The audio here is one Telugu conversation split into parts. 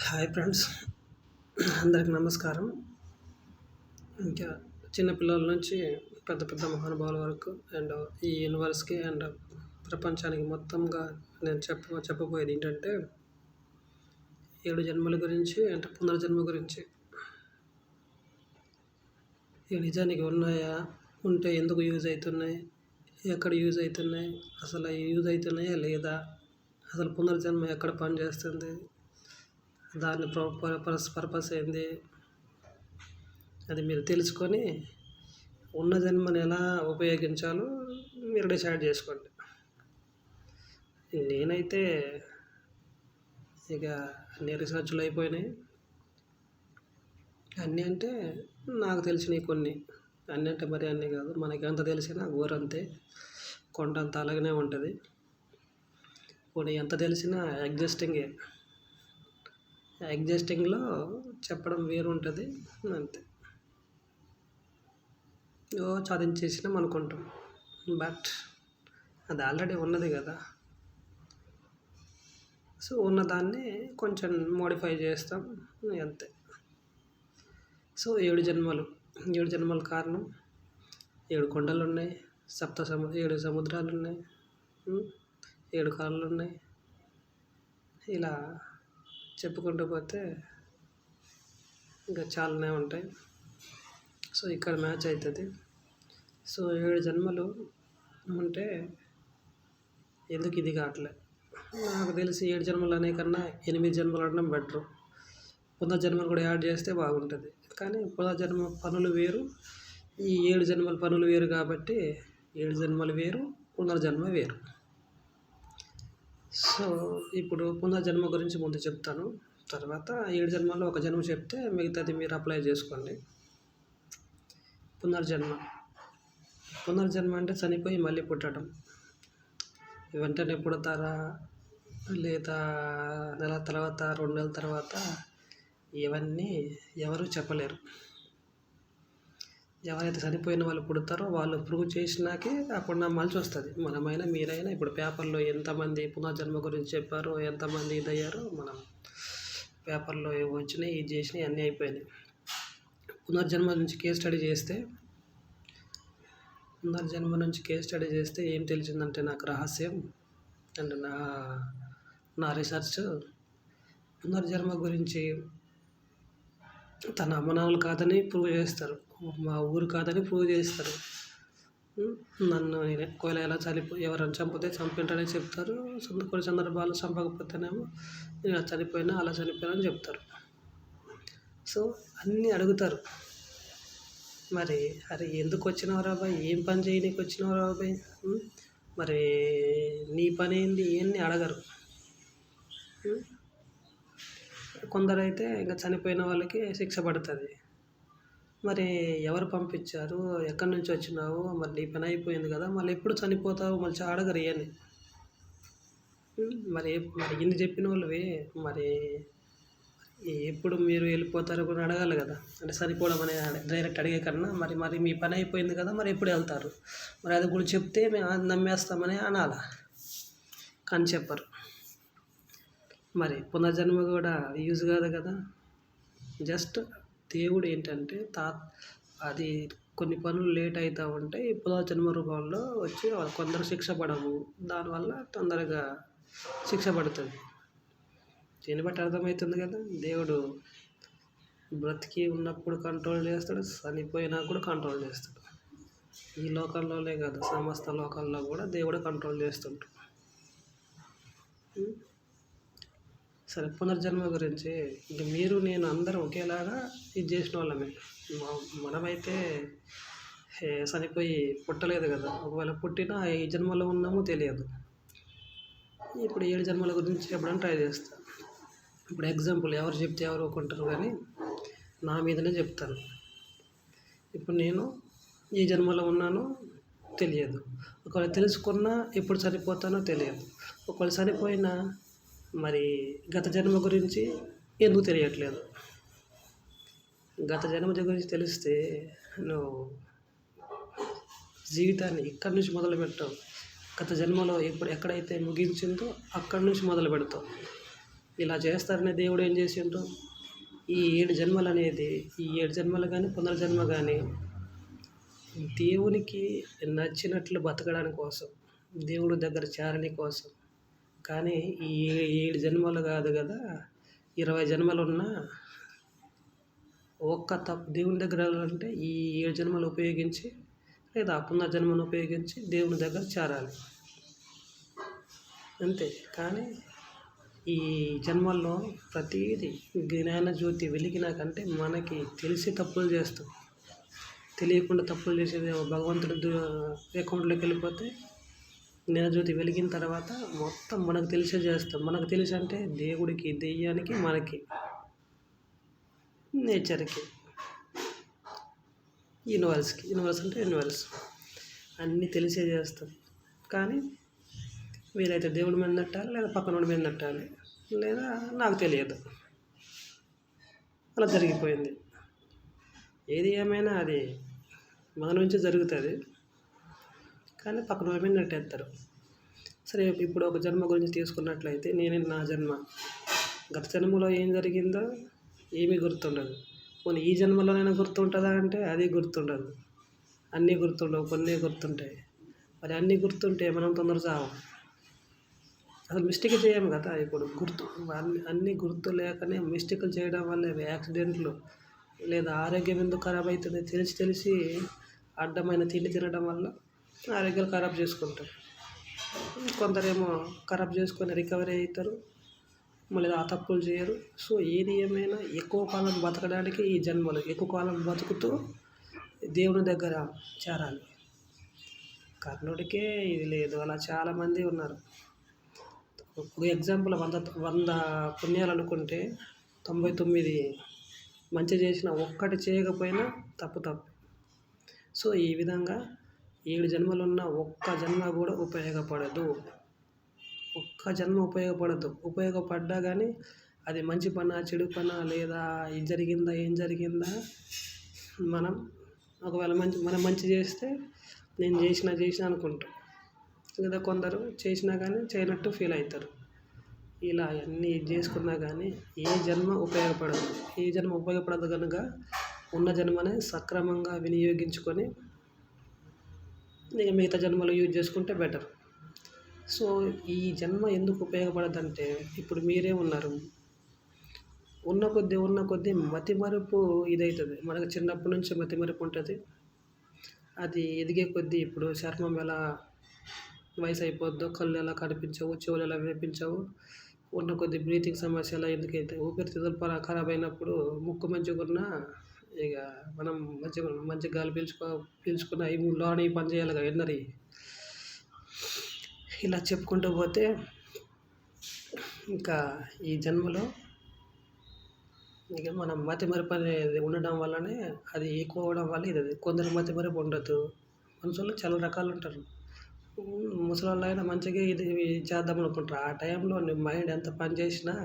హాయ్ ఫ్రెండ్స్, అందరికి నమస్కారం. ఇంకా చిన్నపిల్లల నుంచి పెద్ద పెద్ద మహానుభావుల వరకు అండ్ ఈ యూనివర్స్కి అండ్ ప్రపంచానికి మొత్తంగా నేను చెప్పబోయేది ఏంటంటే 7 జన్మల గురించి అంటే పునర్జన్మ గురించి. ఇవి నిజానికి ఉన్నాయా? ఉంటే ఎందుకు యూజ్ అవుతున్నాయి? ఎక్కడ యూజ్ అవుతున్నాయి? అసలు అవి యూజ్ అవుతున్నాయా లేదా? అసలు పునర్జన్మ ఎక్కడ పనిచేస్తుంది? దాని పర్పస్ ఏంది? అది మీరు తెలుసుకొని ఉన్న జన్మని ఎలా ఉపయోగించాలో మీరు డిసైడ్ చేసుకోండి. నేనైతే ఇక అన్ని రీసెర్చ్లు అయిపోయినాయి. అన్నీ అంటే నాకు తెలిసినవి కొన్ని, అన్నీ అంటే మరి అన్నీ కాదు, మనకి ఎంత తెలిసినా ఊరంతే, కొండంత అలాగనే ఉంటుంది. కొన్ని ఎంత తెలిసినా ఎగ్జిస్టింగ్లో చెప్పడం వేరు ఉంటుంది అంతే. చదివించేసినాం అనుకుంటాం, బట్ అది ఆల్రెడీ ఉన్నది కదా. సో ఉన్నదాన్ని కొంచెం మోడిఫై చేస్తాం అంతే. సో 7 జన్మలు కారణం 7 కొండలు ఉన్నాయి, 7 సముద్రాలు ఉన్నాయి, 7 కాళ్ళు ఉన్నాయి. ఇలా చెప్పుకుంటూ పోతే ఇంకా చాలానే ఉంటాయి. సో ఇక్కడ మ్యాచ్ అవుతుంది. సో 7 జన్మలు ఉంటే ఎందుకు ఇది కావట్లే? నాకు తెలిసి 7 జన్మలు అనే కన్నా 8 జన్మలు అనడం బెటరు. పునర్జన్మలు కూడా యాడ్ చేస్తే బాగుంటుంది. కానీ పునర్జన్మ పనులు వేరు, ఈ 7 జన్మల పనులు వేరు కాబట్టి 7 జన్మలు వేరు, పునర్జన్మ వేరు. సో ఇప్పుడు పునర్జన్మ గురించి ముందు చెప్తాను, తర్వాత 7 జన్మల్లో ఒక జన్మ చెప్తే మిగతాది మీరు అప్లై చేసుకోండి. పునర్జన్మ అంటే చనిపోయి మళ్ళీ పుట్టడం. వెంటనే పుడతారా లేదా నెల తర్వాత 2 నెలల తర్వాత, ఇవన్నీ ఎవరు చెప్పలేరు. ఎవరైతే చనిపోయిన వాళ్ళు పుడతారో వాళ్ళు ప్రూవ్ చేసినాకే అప్పుడు నమ్మాల్సి వస్తుంది. మనమైనా మీరైనా ఇప్పుడు పేపర్లో ఎంతమంది పునర్జన్మ గురించి చెప్పారో, ఎంతమంది ఇదయ్యారో, మనం పేపర్లో వచ్చినాయి, ఇది చేసినాయి, అన్నీ అయిపోయినాయి. పునర్జన్మ నుంచి కేస్ స్టడీ చేస్తే ఏం తెలిసిందంటే, నాకు రహస్యం అండ్ నా రీసెర్చ్ పునర్జన్మ గురించి తన అమ్మనాన్నలు కాదని ప్రూవ్ చేస్తారు, మా ఊరు కాదని ప్రూవ్ చేస్తారు. నన్ను ఒకవేళ ఎవరైనా చంపితే చంపింటారని చెప్తారు. కొన్ని సందర్భాలు చంపకపోతేనేమో నేను చనిపోయినా అలా చనిపోయినా అని చెప్తారు. సో అన్నీ అడుగుతారు. మరి అరే ఎందుకు వచ్చినావురా బాయ్, ఏం పని చేయనీకి వచ్చినావురా బాయ్, మరి నీ పని ఏంది, ఇవన్నీ అడగరు. కొందరైతే ఇంకా చనిపోయిన వాళ్ళకి శిక్ష పడుతుంది. మరి ఎవరు పంపించారు, ఎక్కడి నుంచి వచ్చినావు, మరి నీ పని అయిపోయింది కదా, మళ్ళీ ఎప్పుడు చనిపోతావు, మళ్ళీ అడగరు ఇవన్నీ. మరి ఇన్ని చెప్పిన వాళ్ళవి మరి ఎప్పుడు మీరు వెళ్ళిపోతారు కూడా అడగాలి కదా. అంటే చనిపోవడం అనే డైరెక్ట్ అడిగే కన్నా మరి మీ పని అయిపోయింది కదా, మరి ఎప్పుడు వెళ్తారు, మరి అది కూడా చెప్తే మేము నమ్మేస్తామని అనాలా, కానీ చెప్పరు. మరి పునర్జన్మ కూడా యూజ్ కాదు కదా. జస్ట్ దేవుడు ఏంటంటే అది కొన్ని పనులు లేట్ అవుతూ ఉంటాయి, పునర్జన్మ రూపంలో వచ్చి కొందరు శిక్ష పడవు, దానివల్ల తొందరగా శిక్ష పడుతుంది. దీన్ని బట్టి అర్థమవుతుంది కదా, దేవుడు బ్రతికి ఉన్నప్పుడు కంట్రోల్ చేస్తాడు, చనిపోయినా కూడా కంట్రోల్ చేస్తాడు. ఈ లోకంలోనే కాదు, సమస్త లోకాల్లో కూడా దేవుడు కంట్రోల్ చేస్తుంటాడు. సరే, పునర్జన్మ గురించి ఇంక మీరు నేను అందరం ఒకేలాగా ఇది చేసిన వాళ్ళమే. మనమైతే చనిపోయి పుట్టలేదు కదా, ఒకవేళ పుట్టినా ఈ జన్మలో ఉన్నామో తెలియదు. ఇప్పుడు 7 జన్మల గురించి చెప్పడానికి ట్రై చేస్తాను. ఇప్పుడు ఎగ్జాంపుల్ ఎవరు చెప్తే ఎవరు ఒప్పుకుంటారు, కానీ నా మీదనే చెప్తాను. ఇప్పుడు నేను ఈ జన్మలో ఉన్నానో తెలియదు, ఒకవేళ తెలుసుకున్నా ఎప్పుడు చనిపోతానో తెలియదు. ఒకవేళ చనిపోయినా మరి గత జన్మ గురించి ఎందుకు తెలియట్లేదు. గత జన్మ గురించి తెలిస్తే నువ్వు జీవితాన్ని ఇక్కడి నుంచి మొదలు పెట్టావు. గత జన్మలో ఎక్కడైతే ముగించిందో అక్కడి నుంచి మొదలు పెడతావు. ఇలా చేస్తారని దేవుడు ఏం చేసిండ్రు, ఈ 7 జన్మలు అనేది, ఈ 7 జన్మలు కానీ పునర్జన్మ కానీ దేవునికి నచ్చినట్లు బతకడానికి కోసం, దేవుడి దగ్గర చేరని కోసం. కానీ ఈ 7 జన్మలు కాదు కదా, 20 జన్మలున్నా ఒక్క తప్పు దేవుని దగ్గర వెళ్ళాలంటే ఈ 7 జన్మలు ఉపయోగించి లేదా ఆ పునర్జన్మను ఉపయోగించి దేవుని దగ్గర చేరాలి అంతే. కానీ ఈ జన్మల్లో ప్రతీది జ్ఞానజ్యోతి వెలిగినాకంటే మనకి తెలిసి తప్పులు చేస్తాం, తెలియకుండా తప్పులు చేసేది భగవంతుడి అకౌంట్లోకి వెళ్ళిపోతే జ్ఞానజ్యోతి వెలిగిన తర్వాత మొత్తం మనకు తెలిసే చేస్తాం. మనకు తెలిసి అంటే దేవుడికి, దెయ్యానికి, మనకి, నేచర్కి, యూనివర్స్ అంటే యూనివర్స్ అన్నీ తెలిసే చేస్తాం. కానీ వీలైతే దేవుడి మీద నెట్టాలి, లేదా పక్కనోడి మీద నెట్టాలి, లేదా నాకు తెలియదు, అలా జరిగిపోయింది. ఏది ఏమైనా అది మన నుంచి జరుగుతుంది, కానీ పక్కన మీద నెట్టేస్తారు. సరే, ఇప్పుడు ఒక జన్మ గురించి తీసుకున్నట్లయితే నేనే నా జన్మ, గత జన్మలో ఏం జరిగిందో ఏమీ గుర్తుండదు. కొన్ని ఈ జన్మలోనైనా గుర్తుంటుందా అంటే అది గుర్తుండదు. అన్నీ గుర్తుండవు, కొన్ని గుర్తుంటాయి. మరి అన్నీ గుర్తుంటే మనం తొందర చావం, అసలు మిస్టేక్ చేయము కదా. ఇప్పుడు అన్నీ గుర్తు లేకనే మిస్టేక్లు చేయడం వల్ల యాక్సిడెంట్లు లేదా ఆరోగ్యం ఎందుకు ఖరాబ్ అవుతుంది, తెలిసి అడ్డమైన తిండి తినడం వల్ల ఆరోగ్యాలు ఖరాబ్ చేసుకుంటారు. కొందరేమో ఖరాబ్ చేసుకొని రికవరీ అవుతారు, మళ్ళీ ఆ తప్పులు చేయరు. సో ఏది ఏమైనా ఎక్కువ కాలం బతకడానికి ఈ జన్మలు, ఎక్కువ కాలం బతుకుతూ దేవుని దగ్గర చేరాలి. కర్ణుడికే ఇది లేదు, అలా చాలామంది ఉన్నారు. ఒక ఎగ్జాంపుల్, 100 పుణ్యాలు అనుకుంటే 99 మంచి చేసిన, ఒక్కటి చేయకపోయినా తప్పు. సో ఈ విధంగా 7 జన్మలున్న ఒక్క జన్మ కూడా ఉపయోగపడదు. ఉపయోగపడ్డా కానీ అది మంచి పనా, చెడు పనా, లేదా ఏం జరిగిందా మనం ఒకవేళ మనం మంచి చేస్తే నేను చేసిన అనుకుంటాం, లేదా కొందరు చేసినా కానీ చేయనట్టు ఫీల్ అవుతారు. ఇలా అన్నీ చేసుకున్నా కానీ ఏ జన్మ ఉపయోగపడదు కనుక ఉన్న జన్మనే సక్రమంగా వినియోగించుకొని మిగతా జన్మలు యూజ్ చేసుకుంటే బెటర్. సో ఈ జన్మ ఎందుకు ఉపయోగపడదంటే, ఇప్పుడు మీరే ఉన్నారు, ఉన్న కొద్దీ మతిమరుపు ఇదవుతుంది. మనకు చిన్నప్పటి నుంచి మతిమరుపు ఉంటుంది. అది ఎదిగే కొద్దీ ఇప్పుడు చర్మం ఎలా వయసు అయిపోద్దో, కళ్ళు ఎలా కనిపించవు, చెవులు ఎలా వినిపించవు, ఉన్న కొద్ది బ్రీతింగ్ సమస్య ఎలా ఎందుకైతే, ఊపిరితిత్తులు ఖరాబ్ అయినప్పుడు ముక్కు మంచిగున్నా ఇక మనం మంచి గాలి పీల్చుకున్న లోని పని చేయాలి కదా, ఎన్నరి. ఇలా చెప్పుకుంటూ పోతే ఇంకా ఈ జన్మలో ఇక మనం మతిమరుపు అనేది ఉండడం వల్లనే అది ఎక్కువ అవడం వల్ల ఇది. కొందరు మతిమరుపు ఉండదు, మనుషులు చాలా రకాలు ఉంటారు. ముసలోళ్ళు అయినా మంచిగా ఇది చేద్దాం అనుకుంటారు. ఆ టైంలో నీ మైండ్ ఎంత పని చేసినా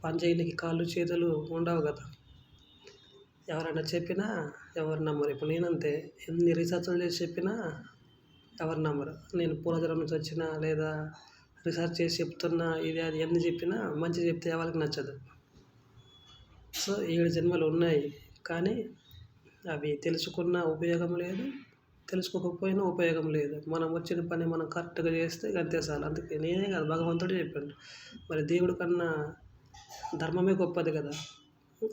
పని చేయడానికి కాళ్ళు చేతులు ఉండవు కదా. ఎవరైనా చెప్పినా ఎవరు నమ్మరు. ఇప్పుడు నేనంతే, ఎన్ని రీసెర్చ్లు చేసి చెప్పినా ఎవరు నమ్మరు. నేను పూర్వజన్మ నుంచి వచ్చిన లేదా రీసెర్చ్ చేసి చెప్తున్నా, ఇది అది ఎన్ని చెప్పినా మంచి చెప్తే ఎవరికి నచ్చదు. సో 7 జన్మలు ఉన్నాయి, కానీ అవి తెలుసుకున్న ఉపయోగం లేదు, తెలుసుకోకపోయినా ఉపయోగం లేదు. మనం వచ్చిన పని మనం కరెక్ట్గా చేస్తే అంతే చాలు. అందుకే నేనే కాదు, భగవంతుడే చెప్పాడు. మరి దేవుడి కన్నా ధర్మమే గొప్పది కదా.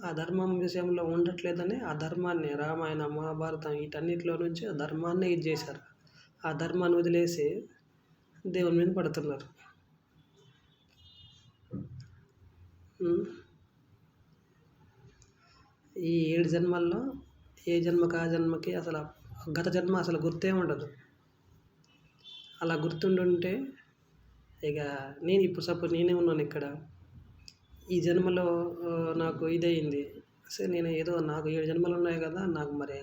ఆ ధర్మం విషయంలో ఉండట్లేదని ఆ ధర్మాన్ని, రామాయణ, మహాభారతం వీటన్నిటిలో నుంచి ఆ ధర్మాన్ని ఇది చేశారు. ఆ ధర్మాన్ని వదిలేసి దేవుని మీద పడుతున్నారు. ఈ 7 జన్మల్లో ఏ జన్మకి ఆ జన్మకి అసలు గత జన్మ అసలు గుర్తే ఉండదు. అలా గుర్తుండుంటే ఇక నేను ఇప్పుడు సపోజ్ నేనే ఉన్నాను ఇక్కడ, ఈ జన్మలో నాకు ఇదయింది. సరే, నేను ఏదో నాకు 7 జన్మలు ఉన్నాయి కదా, నాకు మరి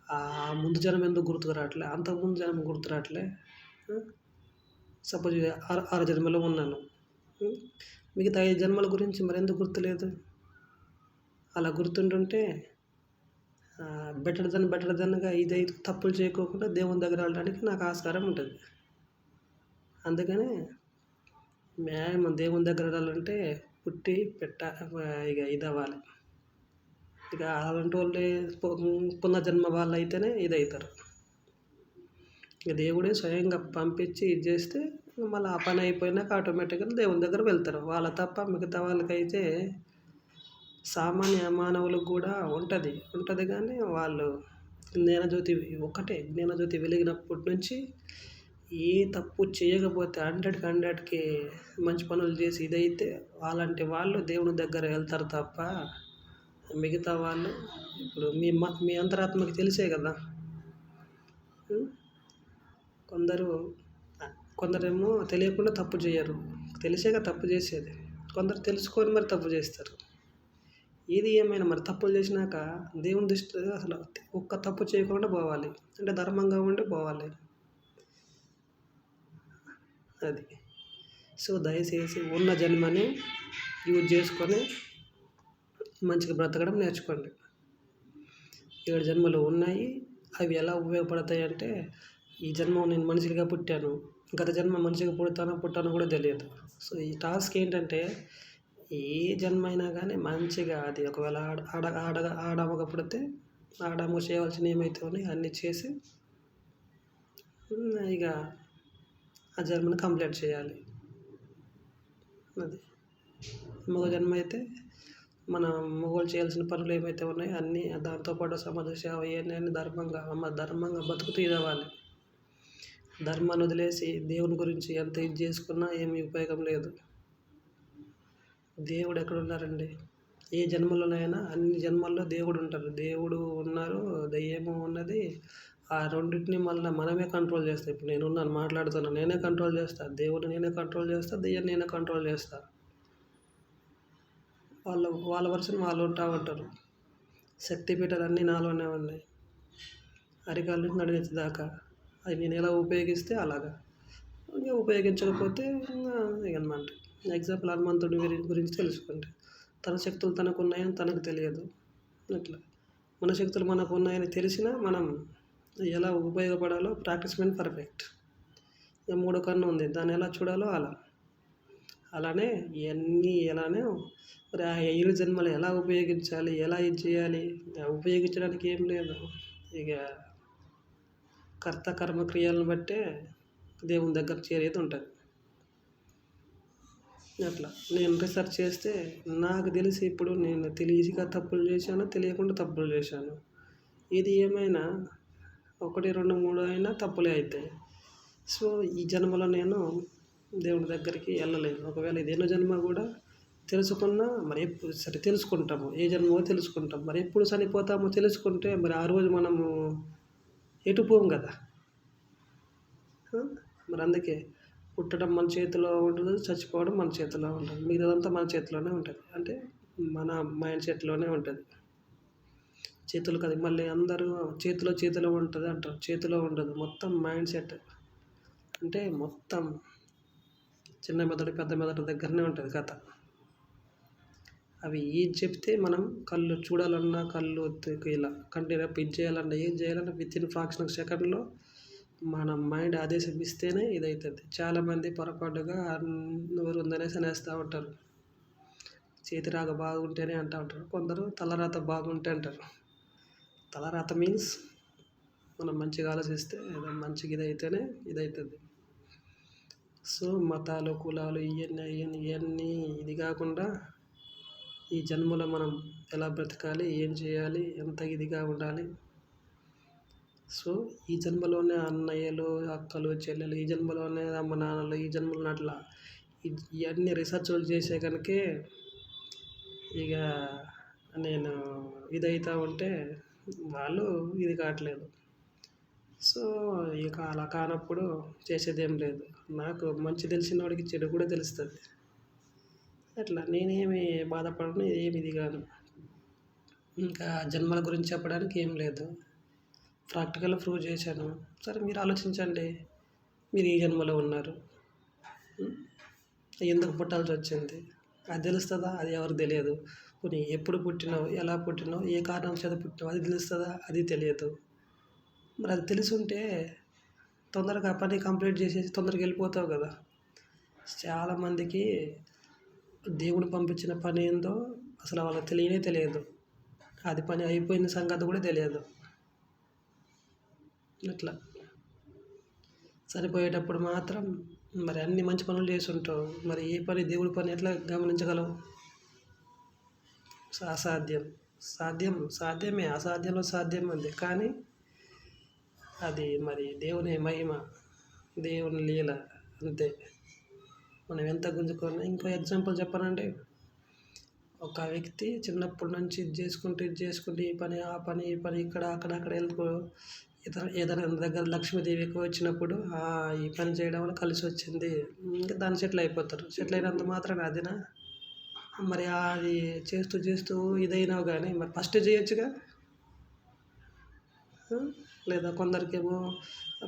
ఆ ముందు జన్మ ఎందుకు గుర్తుకు రావట్లే, అంతకుముందు జన్మ గుర్తు రావట్లే. సపోజ్ 6 జన్మలో ఉన్నాను, మిగతా 5 జన్మల గురించి మరి ఎందుకు గుర్తులేదు? అలా గుర్తుంటుంటే బెటర్ దెన్గా ఇది తప్పులు చేయకోకుండా దేవుని దగ్గర వెళ్ళడానికి నాకు ఆస్కారం ఉంటుంది. అందుకని దేవుని దగ్గర వెళ్ళాలంటే పుట్టి ఇక ఇది అవ్వాలి. ఇక అలాంటి వాళ్ళే పునర్జన్మ వాళ్ళు అయితేనే ఇదవుతారు. ఇక దేవుడే స్వయంగా పంపించి ఇది చేస్తే మళ్ళీ ఆ పని అయిపోయినాక ఆటోమేటిక్గా దేవుని దగ్గర వెళ్తారు. వాళ్ళ తప్ప మిగతా వాళ్ళకైతే సామాన్య మానవులకు కూడా ఉంటుంది కానీ వాళ్ళు జ్ఞానజ్యోతి వెలిగినప్పటి నుంచి ఏ తప్పు చేయకపోతే 100కి మంచి పనులు చేసి ఇదైతే అలాంటి వాళ్ళు దేవుని దగ్గర వెళ్తారు తప్ప మిగతా వాళ్ళు ఇప్పుడు మీ అంతరాత్మకి తెలిసే కదా. కొందరేమో తెలియకుండా తప్పు చేయరు, తెలిసేగా తప్పు చేసేది. కొందరు తెలుసుకొని మరి తప్పు చేస్తారు. ఏది ఏమైనా మరి తప్పులు చేసినాక దేవుని దృష్టిలో అసలు ఒక్క తప్పు చేయకుండా పోవాలి, అంటే ధర్మంగా ఉండి పోవాలి. అది సో దయచేసి ఉన్న జన్మని యూజ్ చేసుకొని మంచిగా బ్రతకడం నేర్చుకోండి. 7 జన్మలు ఉన్నాయి. అవి ఎలా ఉపయోగపడతాయి అంటే, ఈ జన్మ నేను మనిషిగా పుట్టాను, గత జన్మ మనిషిగా పుట్టానో కూడా తెలియదు. సో ఈ టాస్క్ ఏంటంటే, ఏ జన్మ అయినా కానీ మంచిగా అది ఒకవేళ ఆడమగ పుడితే ఆడమగ చేయవలసిన ఏమైతే ఉన్నాయో అన్నీ చేసి ఇక ఆ జన్మను కంప్లీట్ చేయాలి. అది మగ జన్మ అయితే మన మగవాళ్ళు చేయాల్సిన పనులు ఏమైతే ఉన్నాయో అన్నీ దాంతోపాటు సమాజ సేవ ఇవన్నీ ధర్మంగా బతుకుతూ ఇదవ్వాలి. ధర్మాన్ని వదిలేసి దేవుని గురించి ఎంత ఇది చేసుకున్నా ఏమీ ఉపయోగం లేదు. దేవుడు ఎక్కడ ఉన్నారండి? ఏ జన్మలోనైనా అన్ని జన్మల్లో దేవుడు ఉంటారు. దేవుడు ఉన్నారు, దెయ్యము ఉన్నది. ఆ రెండింటిని మళ్ళీ మనమే కంట్రోల్ చేస్తాం. ఇప్పుడు నేనున్నాను, మాట్లాడుతున్నాను, నేనే కంట్రోల్ చేస్తాను. దేవుడిని నేనే కంట్రోల్ చేస్తాను, దెయ్యాన్ని నేనే కంట్రోల్ చేస్తాను. వాళ్ళ వర్షన్ వాళ్ళు ఉంటారు. శక్తిపీఠాలు అన్నీ నాలోనే ఉన్నాయి, అరికాల నుంచి నడినెత్తి దాకా. అది నేను ఎలా ఉపయోగిస్తే అలాగా, ఇంకా ఉపయోగించకపోతే అనమాట. ఎగ్జాంపుల్ హనుమంతుడి గురించి తెలుసుకోండి. తన శక్తులు తనకు ఉన్నాయని తనకు తెలియదు. అట్లా మన శక్తులు మనకు ఉన్నాయని తెలిసినా మనం ఎలా ఉపయోగపడాలో ప్రాక్టీస్ మేన్ పర్ఫెక్ట్. ఇక 3 కన్ను ఉంది, దాన్ని ఎలా చూడాలో అలానే ఇవన్నీ ఎలానే మరి ఆ 7 జన్మలు ఎలా ఉపయోగించాలి, ఎలా ఇది చేయాలి. ఉపయోగించడానికి ఏం లేదు, ఇక కర్త కర్మ క్రియలను బట్టే దేవుని దగ్గర చేరేది ఉంటుంది. అట్లా నేను రీసెర్చ్ చేస్తే నాకు తెలిసి ఇప్పుడు నేను తెలియక తప్పులు చేశాను, తెలియకుండా తప్పులు చేశాను. ఇది ఏమైనా 1, 2, 3 అయినా తప్పులే అవుతాయి. సో ఈ జన్మలో నేను దేవుని దగ్గరికి వెళ్ళలేదు. ఒకవేళ ఇది ఎన్నో జన్మ కూడా తెలుసుకున్నా మరి ఎప్పుడు తెలుసుకుంటాము, ఏ జన్మో తెలుసుకుంటాం. మరి ఎప్పుడు చనిపోతామో తెలుసుకుంటే మరి ఆ రోజు మనము ఎటు పోము కదా. మరి అందుకే పుట్టడం మన చేతిలో ఉండదు, చచ్చిపోవడం మన చేతిలో ఉంటుంది. మిగతాదంతా మన చేతిలోనే ఉంటుంది, అంటే మన మైండ్ సెట్లోనే ఉంటుంది. చేతులు కదా, మళ్ళీ అందరూ చేతిలో ఉంటుంది అంటారు. చేతిలో ఉండదు, మొత్తం మైండ్ సెట్. అంటే మొత్తం చిన్న మెదడు పెద్ద మెదడు దగ్గరనే ఉంటుంది కథ. అవి ఏది చెప్తే మనం కళ్ళు చూడాలన్నా, కళ్ళు ఇలా కంటి రెప్ప ఇది చేయాలన్నా, ఏం చేయాలన్నా వితిన్ ఫ్రాక్షన్ ఆఫ్ సెకండ్లో మన మైండ్ ఆదేశం ఇస్తేనే ఇదవుతుంది. చాలామంది పొరపాటుగా నోరు ఉందనేసి అనేస్తూ ఉంటారు. చేతి రాగ బాగుంటేనే అంటూ ఉంటారు. కొందరు తలరాత బాగుంటే అంటారు. తలరాత మీన్స్ మనం మంచిగా ఆలోచిస్తే మంచిగా ఇదైతేనే ఇదవుతుంది. సో మతాలు, కులాలు ఇవన్నీ ఇది కాకుండా ఈ జన్మలో మనం ఎలా బ్రతకాలి, ఏం చేయాలి, ఎంత ఇదిగా ఉండాలి. సో ఈ జన్మలోనే అన్నయ్యలు, అక్కలు, చెల్లెలు, ఈ జన్మలోనే అమ్మ నాన్నలు, ఈ జన్మలో అట్లా ఇవన్నీ రీసెర్చ్లు చేసే కనుకే ఇక నేను ఇదవుతూ ఉంటే వాళ్ళు ఇది కావట్లేదు. సో ఇక అలా కానప్పుడు చేసేది ఏం లేదు. నాకు మంచి తెలిసిన వాడికి చెడు కూడా తెలుస్తుంది. అట్లా నేనేమి బాధపడను, ఏమి ఇది కాదు. ఇంకా జన్మల గురించి చెప్పడానికి ఏం లేదు, ప్రాక్టికల్గా ప్రూవ్ చేశాను. సరే మీరు ఆలోచించండి, మీరు ఈ జన్మలో ఉన్నారు, ఎందుకు పుట్టాల్సి వచ్చింది అది తెలుస్తుందా? అది ఎవరికి తెలియదు. కొన్ని ఎప్పుడు పుట్టినావు, ఎలా పుట్టినావు, ఏ కారణం చేత పుట్టినావు అది తెలుస్తుందా? అది తెలియదు. మరి అది తెలిసి ఉంటే తొందరగా పని కంప్లీట్ చేసేసి తొందరగా వెళ్ళిపోతావు కదా. చాలామందికి దేవుడు పంపించిన పని ఏందో అసలు వాళ్ళకి తెలియదు. అది పని అయిపోయిన సంగతి కూడా తెలియదు. అట్లా చనిపోయేటప్పుడు మాత్రం మరి అన్ని మంచి పనులు చేసి ఉంటావు, మరి ఏ పని దేవుడి పని ఎట్లా గమనించగలవు? అసాధ్యం. సాధ్యమే, అసాధ్యంలో సాధ్యం అంతే. కానీ అది మరి దేవుని మహిమ, దేవుని లీల అంతే. మనం ఎంత గుంజుకున్నా. ఇంకో ఎగ్జాంపుల్ చెప్పాలంటే, ఒక వ్యక్తి చిన్నప్పటి నుంచి ఇది చేసుకుంటూ ఈ పని ఆ పని ఈ పని ఇక్కడ అక్కడ వెళ్ళిపో ఏదైనా దగ్గర లక్ష్మీదేవి ఎక్కువ వచ్చినప్పుడు ఈ పని చేయడం వల్ల కలిసి వచ్చింది, ఇంకా దాన్ని సెటిల్ అయిపోతారు. సెటిల్ అయినంత మాత్రాన అదినా మరి అది చేస్తూ ఇదైనావు కానీ మరి ఫస్ట్ చేయొచ్చుగా. లేదా కొందరికేమో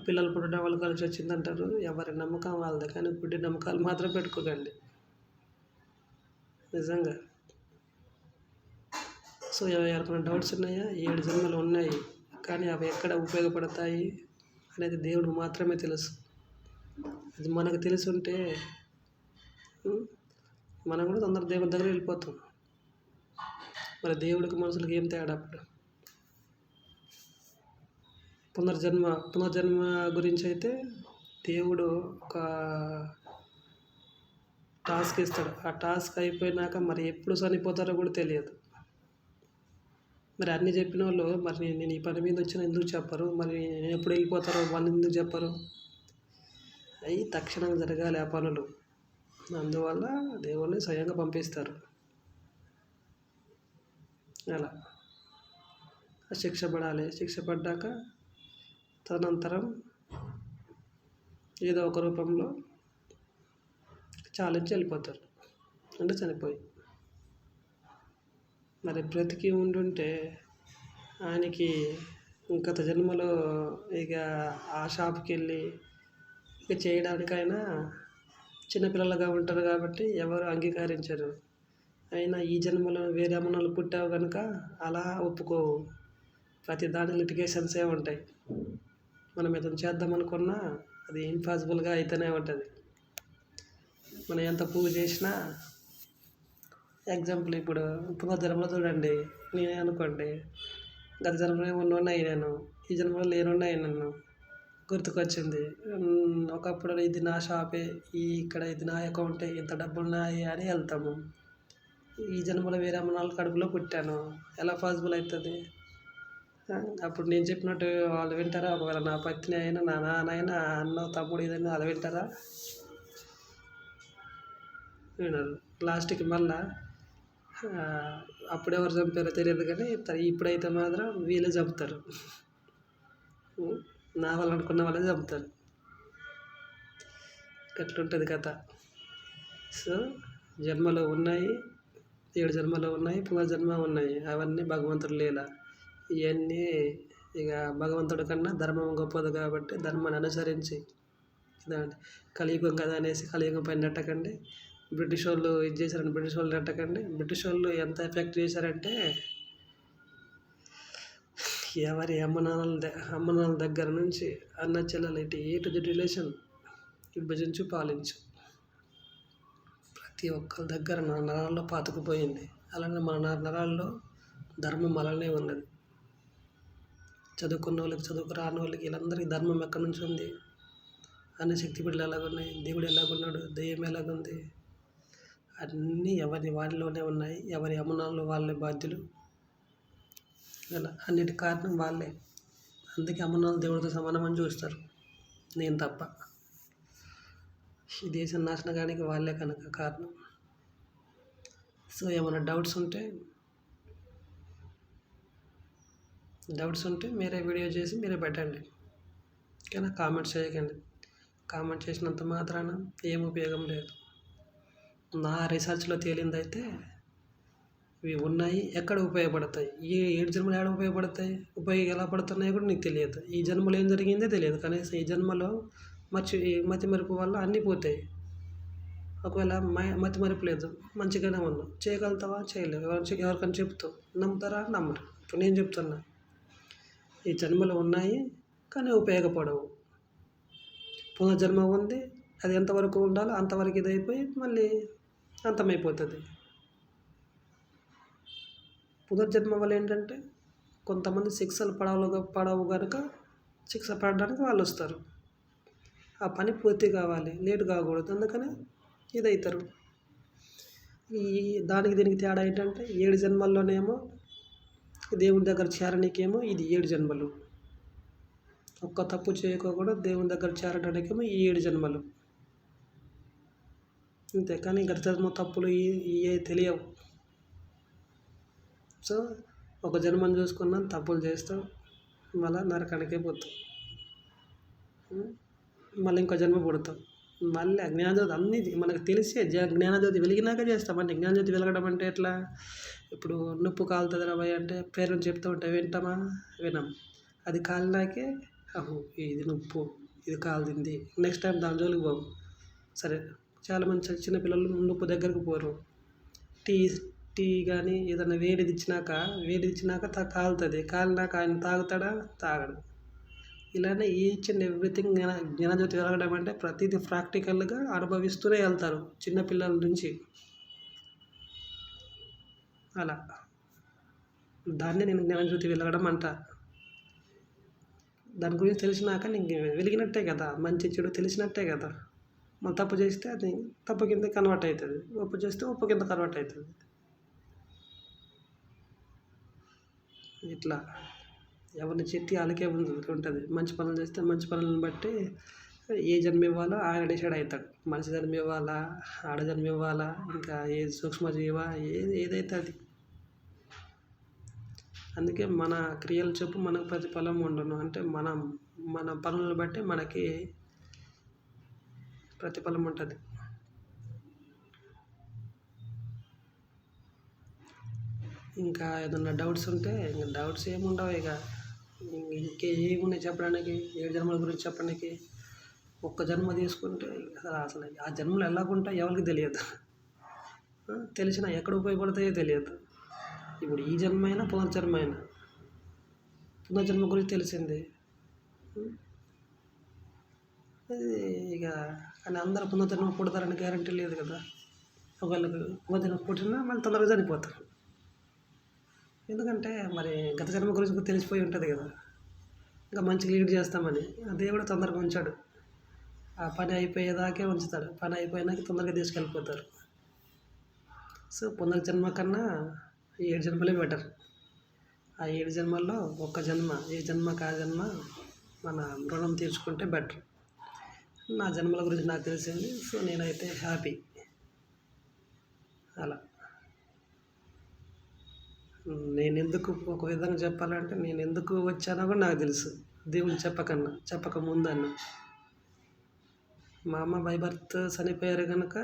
పిల్లలు పుట్టడం వల్ల కలిసి వచ్చిందంటారు. ఎవరి నమ్మకం వాళ్ళదే, కానీ గుడ్డి నమ్మకాలు మాత్రం పెట్టుకోకండి నిజంగా. సో ఎవరికైనా డౌట్స్ ఉన్నాయా? 7 జన్మలు ఉన్నాయి, కానీ అవి ఎక్కడ ఉపయోగపడతాయి అనేది దేవుడు మాత్రమే తెలుసు. అది మనకు తెలిసి ఉంటే మనం కూడా తొందర దేవుడి దగ్గర వెళ్ళిపోతాం. మరి దేవుడికి మనుషులకి ఏం తేడా? అప్పుడు పునర్జన్మ గురించి అయితే దేవుడు ఒక టాస్క్ ఇస్తాడు. ఆ టాస్క్ అయిపోయినాక మరి ఎప్పుడు చనిపోతారో కూడా తెలియదు. మరి అన్నీ చెప్పిన వాళ్ళు మరి నేను ఈ పని మీద వచ్చిన ఎందుకు చెప్పరు? మరి నేను ఎప్పుడు వెళ్ళిపోతారో వాళ్ళు ఎందుకు చెప్పరు? అవి తక్షణం జరగాలి ఆ పనులు. అందువల్ల దేవుడిని స్వయంగా పంపిస్తారు. అలా శిక్ష పడాలి. శిక్ష పడ్డాక తదనంతరం ఏదో ఒక రూపంలో చాలించి వెళ్ళిపోతారు, అంటే చనిపోయి. మరి బ్రతికి ఉండుంటే ఆయనకి గత జన్మలో ఇక ఆ షాప్కి వెళ్ళి ఇక చేయడానికైనా చిన్నపిల్లలుగా ఉంటారు కాబట్టి ఎవరు అంగీకరించరు. అయినా ఈ జన్మలో వేరే అమ్మనాలు పుట్టావు కనుక అలా ఒప్పుకోవు. ప్రతి దాని లిటిగేషన్సే ఉంటాయి. మనం ఏదైనా చేద్దాం అనుకున్నా అది ఇంపాసిబుల్గా అయితేనే ఉంటుంది. మనం ఎంత పూజ చేసినా, ఎగ్జాంపుల్ ఇప్పుడు పునర్జన్మలో చూడండి, నేనే అనుకోండి గత జన్మలో ఉన్నోడిని అయినాను, ఈ జన్మలో లేనుండి అయినాను. గుర్తుకొచ్చింది ఒకప్పుడు ఇది నా షాపే, ఇక్కడ ఇది నా అకౌంటే, ఇంత డబ్బులు ఉన్నాయి అని వెళ్తాము. ఈ జన్మలో వేరే అమ్మనాళ్ళ కడుపులో పుట్టాను, ఎలా పాసిబుల్ అవుతుంది? అప్పుడు నేను చెప్పినట్టు వాళ్ళు వింటారా? ఒకవేళ నా పత్ని అయినా నా నాన్న అయినా అన్న తమ్ముడు ఏదైనా వాళ్ళు వింటారా? వినరు. లాస్ట్కి మళ్ళా అప్పుడెవరు చంపారో తెలియదు, కానీ ఇప్పుడైతే మాత్రం వీళ్ళు చంపుతారు. నా వాళ్ళు అనుకున్న వాళ్ళే చంపుతారు. అట్లుంటుంది కథ. సో జన్మలో ఉన్నాయి, 7 జన్మలు ఉన్నాయి, పునర్జన్మ ఉన్నాయి. అవన్నీ భగవంతుడు లీల. ఇవన్నీ ఇక భగవంతుడి కన్నా ధర్మం గొప్పది కాబట్టి ధర్మాన్ని అనుసరించి ఇదండి. కలియుగం కదా అనేసి కలియుగం పైన నెట్టకండి. బ్రిటిష్ వాళ్ళు ఇది చేశారని బ్రిటిష్ వాళ్ళు నెట్టకండి. బ్రిటిష్ వాళ్ళు ఎంత ఎఫెక్ట్ చేశారంటే ఎవరి అమ్మనాన్నల దగ్గర నుంచి అన్న చెల్లెలు ఇటు ఏ టు ది రిలేషన్ విభజించు పాలించు. ప్రతి ఒక్కరి దగ్గర నా నరాల్లో పాతుకుపోయింది. అలానే మన నరాల్లో ధర్మం అలానే ఉన్నది. చదువుకున్న వాళ్ళకి, చదువుకు రాని వాళ్ళకి, వీళ్ళందరికీ ధర్మం ఎక్కడి నుంచి ఉంది? అన్ని శక్తి బిడ్డలు ఎలాగున్నాయి, దేవుడు ఎలాగున్నాడు, దెయ్యం ఎలాగుంది, అన్నీ ఎవరి వారిలోనే ఉన్నాయి. ఎవరి అమ్మనాలు వాళ్ళే బాధ్యులు. అలా అన్నిటి కారణం వాళ్ళే. అందుకే అమ్మనాలు దేవుడితో సమానమని చూస్తారు, నేను తప్ప. ఈ దేశం నాశనకానికి వాళ్ళే కనుక కారణం. సో ఏమైనా డౌట్స్ ఉంటే మీరే వీడియో చేసి మీరే పెట్టండి, కానీ కామెంట్స్ చేయకండి. కామెంట్ చేసినంత మాత్రాన ఏం ఉపయోగం లేదు. నా రీసెర్చ్లో తేలిందైతే ఇవి ఉన్నాయి, ఎక్కడ ఉపయోగపడతాయి, ఈ 7 జన్మలు ఎక్కడ ఉపయోగపడతాయి, ఎలా పడుతున్నాయో కూడా నీకు తెలియదు. ఈ జన్మలో ఏం జరిగిందో తెలియదు. కనీసం ఈ జన్మలో మతిమరుపు వల్ల అన్నీ పోతాయి. ఒకవేళ మతిమరుపు లేదు, మంచిగానే ఉన్నావు, చేయగలుగుతావా? చేయలేవు. ఎవరికైనా చెప్తావు, నమ్ముతారా? నమ్మరు. ఇప్పుడు నేను చెప్తున్నా, ఈ జన్మలు ఉన్నాయి కానీ ఉపయోగపడవు. పునర్జన్మ ఉంది, అది ఎంతవరకు ఉండాలో అంతవరకు ఇదైపోయి మళ్ళీ అంతమైపోతుంది. పునర్జన్మ వల్ల ఏంటంటే కొంతమంది శిక్షలు పడవు కనుక శిక్ష పడడానికి వాళ్ళు వస్తారు. ఆ పని పూర్తి కావాలి, లేట్ కాకూడదు, అందుకని ఇదవుతారు. ఈ దానికి దీనికి తేడా ఏంటంటే 7 జన్మల్లోనేమో దేవుని దగ్గర చేరనీకేమో ఇది 7 జన్మలు, ఒక్క తప్పు చేయకోకుండా దేవుని దగ్గర చేరడానికేమో ఈ 7 జన్మలు అంతే. కానీ గత జన్మ తప్పులు ఇవే తెలియవు. సో ఒక జన్మను చూసుకున్నాం, తప్పులు చేస్తాం, మళ్ళీ నరకానికే పోతాం, మళ్ళీ ఇంకో జన్మ పుడతాం, మళ్ళీ జ్ఞానజ్యోతి అన్నీ మనకు తెలిసే జ్ఞానజ్యోతి వెలిగినాక చేస్తామండి. జ్ఞానజ్యోతి వెలగడం అంటే ఎట్లా? ఇప్పుడు నిప్పు కాలుతుంది రాబోయే అంటే పేరెంట్స్ చెప్తూ ఉంటే వింటామా? వినం. అది కాలినాకే అహో ఇది నిప్పు, ఇది కాలింది, నెక్స్ట్ టైం దాని జోలికి పోము. సరే, చాలామంది చిన్నపిల్లలు నిప్పు దగ్గరకు పోరు. టీ కానీ ఏదైనా వేడిది ఇచ్చినాక కాలుతుంది, కాలినాక ఆయన తాగుతాడా? తాగడు. ఇలానే ఈచ్ అండ్ ఎవ్రీథింగ్ జ్ఞానజ్యోతి వెలగడం అంటే ప్రతిదీ ప్రాక్టికల్గా అనుభవిస్తూనే వెళ్తారు చిన్నపిల్లల నుంచి. అలా దాన్ని నేను జ్ఞానజ్యోతి వెలగడం అంట. దాని గురించి తెలిసినాక నీకు వెలిగినట్టే కదా, మంచి చెడు తెలిసినట్టే కదా. మనం తప్పు చేస్తే అది తప్పు కింద కన్వర్ట్ అవుతుంది, ఒప్పు చేస్తే ఒప్పు కింద కన్వర్ట్ అవుతుంది. ఇట్లా ఎవరిని చెట్టి వాళ్ళకే ఉంటుంది. మంచి పనులు చేస్తే మంచి పనులను బట్టి ఏ జన్మ ఇవ్వాలో ఆయన డిసైడ్ అవుతాడు. మనిషి జన్మ ఇవ్వాలా, ఆడ జన్మ ఇవ్వాలా, ఇంకా ఏ సూక్ష్మజీవ ఏదైతే అది. అందుకే మన క్రియలు చెప్పు మనకు ప్రతిఫలం ఉండను. అంటే మన పనులను బట్టి మనకి ప్రతిఫలం ఉంటుంది. ఇంకా ఏదన్నా డౌట్స్ ఉంటే, ఇంకా డౌట్స్ ఏముండవు. ఇంకేమున్నాయి చెప్పడానికి? 7 జన్మల గురించి చెప్పడానికి. ఒక్క జన్మ తీసుకుంటే అసలు ఆ జన్మలు ఎలాగుంటాయో ఎవరికి తెలియదు. తెలిసినా ఎక్కడ ఉపయోగపడతాయో తెలియదు. ఇప్పుడు ఈ జన్మ అయినా పునర్జన్మ గురించి తెలిసింది. అది ఇక కానీ అందరూ పునర్జన్మ పుడతారని గ్యారంటీ లేదు కదా. ఒకళ్ళకి పునర్జన్మ పుట్టినా మళ్ళీ తొందరగా చనిపోతారు. ఎందుకంటే మరి గత జన్మ గురించి తెలిసిపోయి ఉంటుంది కదా, ఇంకా మంచిగా లీడ్ చేస్తామని. దేవుడు తొందరగా ఉంచాడు, ఆ పని అయిపోయేదాకే ఉంచుతాడు. పని అయిపోయినాక తొందరగా తీసుకెళ్ళిపోతారు. సో పునర్జన్మ కన్నా 7 జన్మలే బెటర్. ఆ 7 జన్మల్లో ఒక్క జన్మ, ఏ జన్మకు ఆ జన్మ మన రుణం తీర్చుకుంటే బెటర్. నా జన్మల గురించి నాకు తెలిసింది. సో నేనైతే హ్యాపీ. అలా నేను ఎందుకు, ఒక విధంగా చెప్పాలంటే నేను ఎందుకు వచ్చానో కూడా నాకు తెలుసు, దేవుడు చెప్పక ముందన్న. మా అమ్మ బై బర్త్ చనిపోయారు కనుక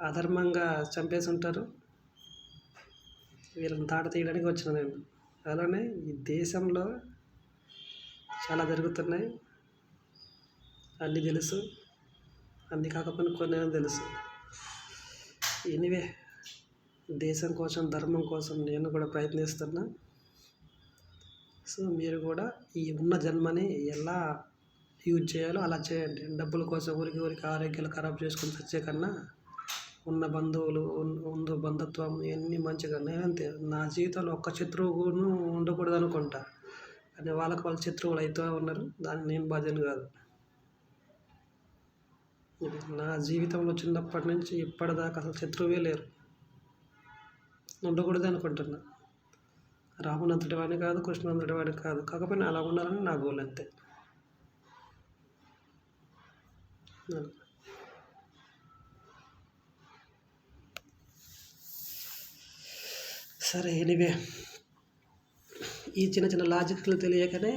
అధర్మంగా చంపేసి ఉంటారు, వీళ్ళని తాట తీయడానికి వచ్చిన నేను. అలానే ఈ దేశంలో చాలా జరుగుతున్నాయి, అన్నీ తెలుసు, అన్నీ కాకపోయినా కొన్ని తెలుసు. ఎనీవే, దేశం కోసం, ధర్మం కోసం నేను కూడా ప్రయత్నిస్తున్నా. సో మీరు కూడా ఈ ఉన్న జన్మని ఎలా యూజ్ చేయాలో అలా చేయండి. డబ్బుల కోసం ఊరికి ఆరోగ్యాలు ఖరాబ్ చేసుకొని చచ్చే కన్నా ఉన్న బంధువులు, బంధుత్వం ఇవన్నీ మంచిగా. నేనంతే, నా జీవితంలో ఒక్క శత్రువును ఉండకూడదు అనుకుంటా, కానీ వాళ్ళకి వాళ్ళు శత్రువులు అవుతూ ఉన్నారు. దాన్ని నేను బాధ్యత కాదు. నా జీవితంలో చిన్నప్పటి నుంచి ఇప్పటిదాకా అసలు శత్రువే లేరు, ఉండకూడదు అనుకుంటున్నా. రాముని అంతటి వాడిని కాదు, కృష్ణుని అంతటి వాడిని కాదు, కాకపోతే అలా ఉండాలని నా గోల్ అంతే. సరే, ఎనీవే, ఈ చిన్న లాజిక్లు తెలియకనే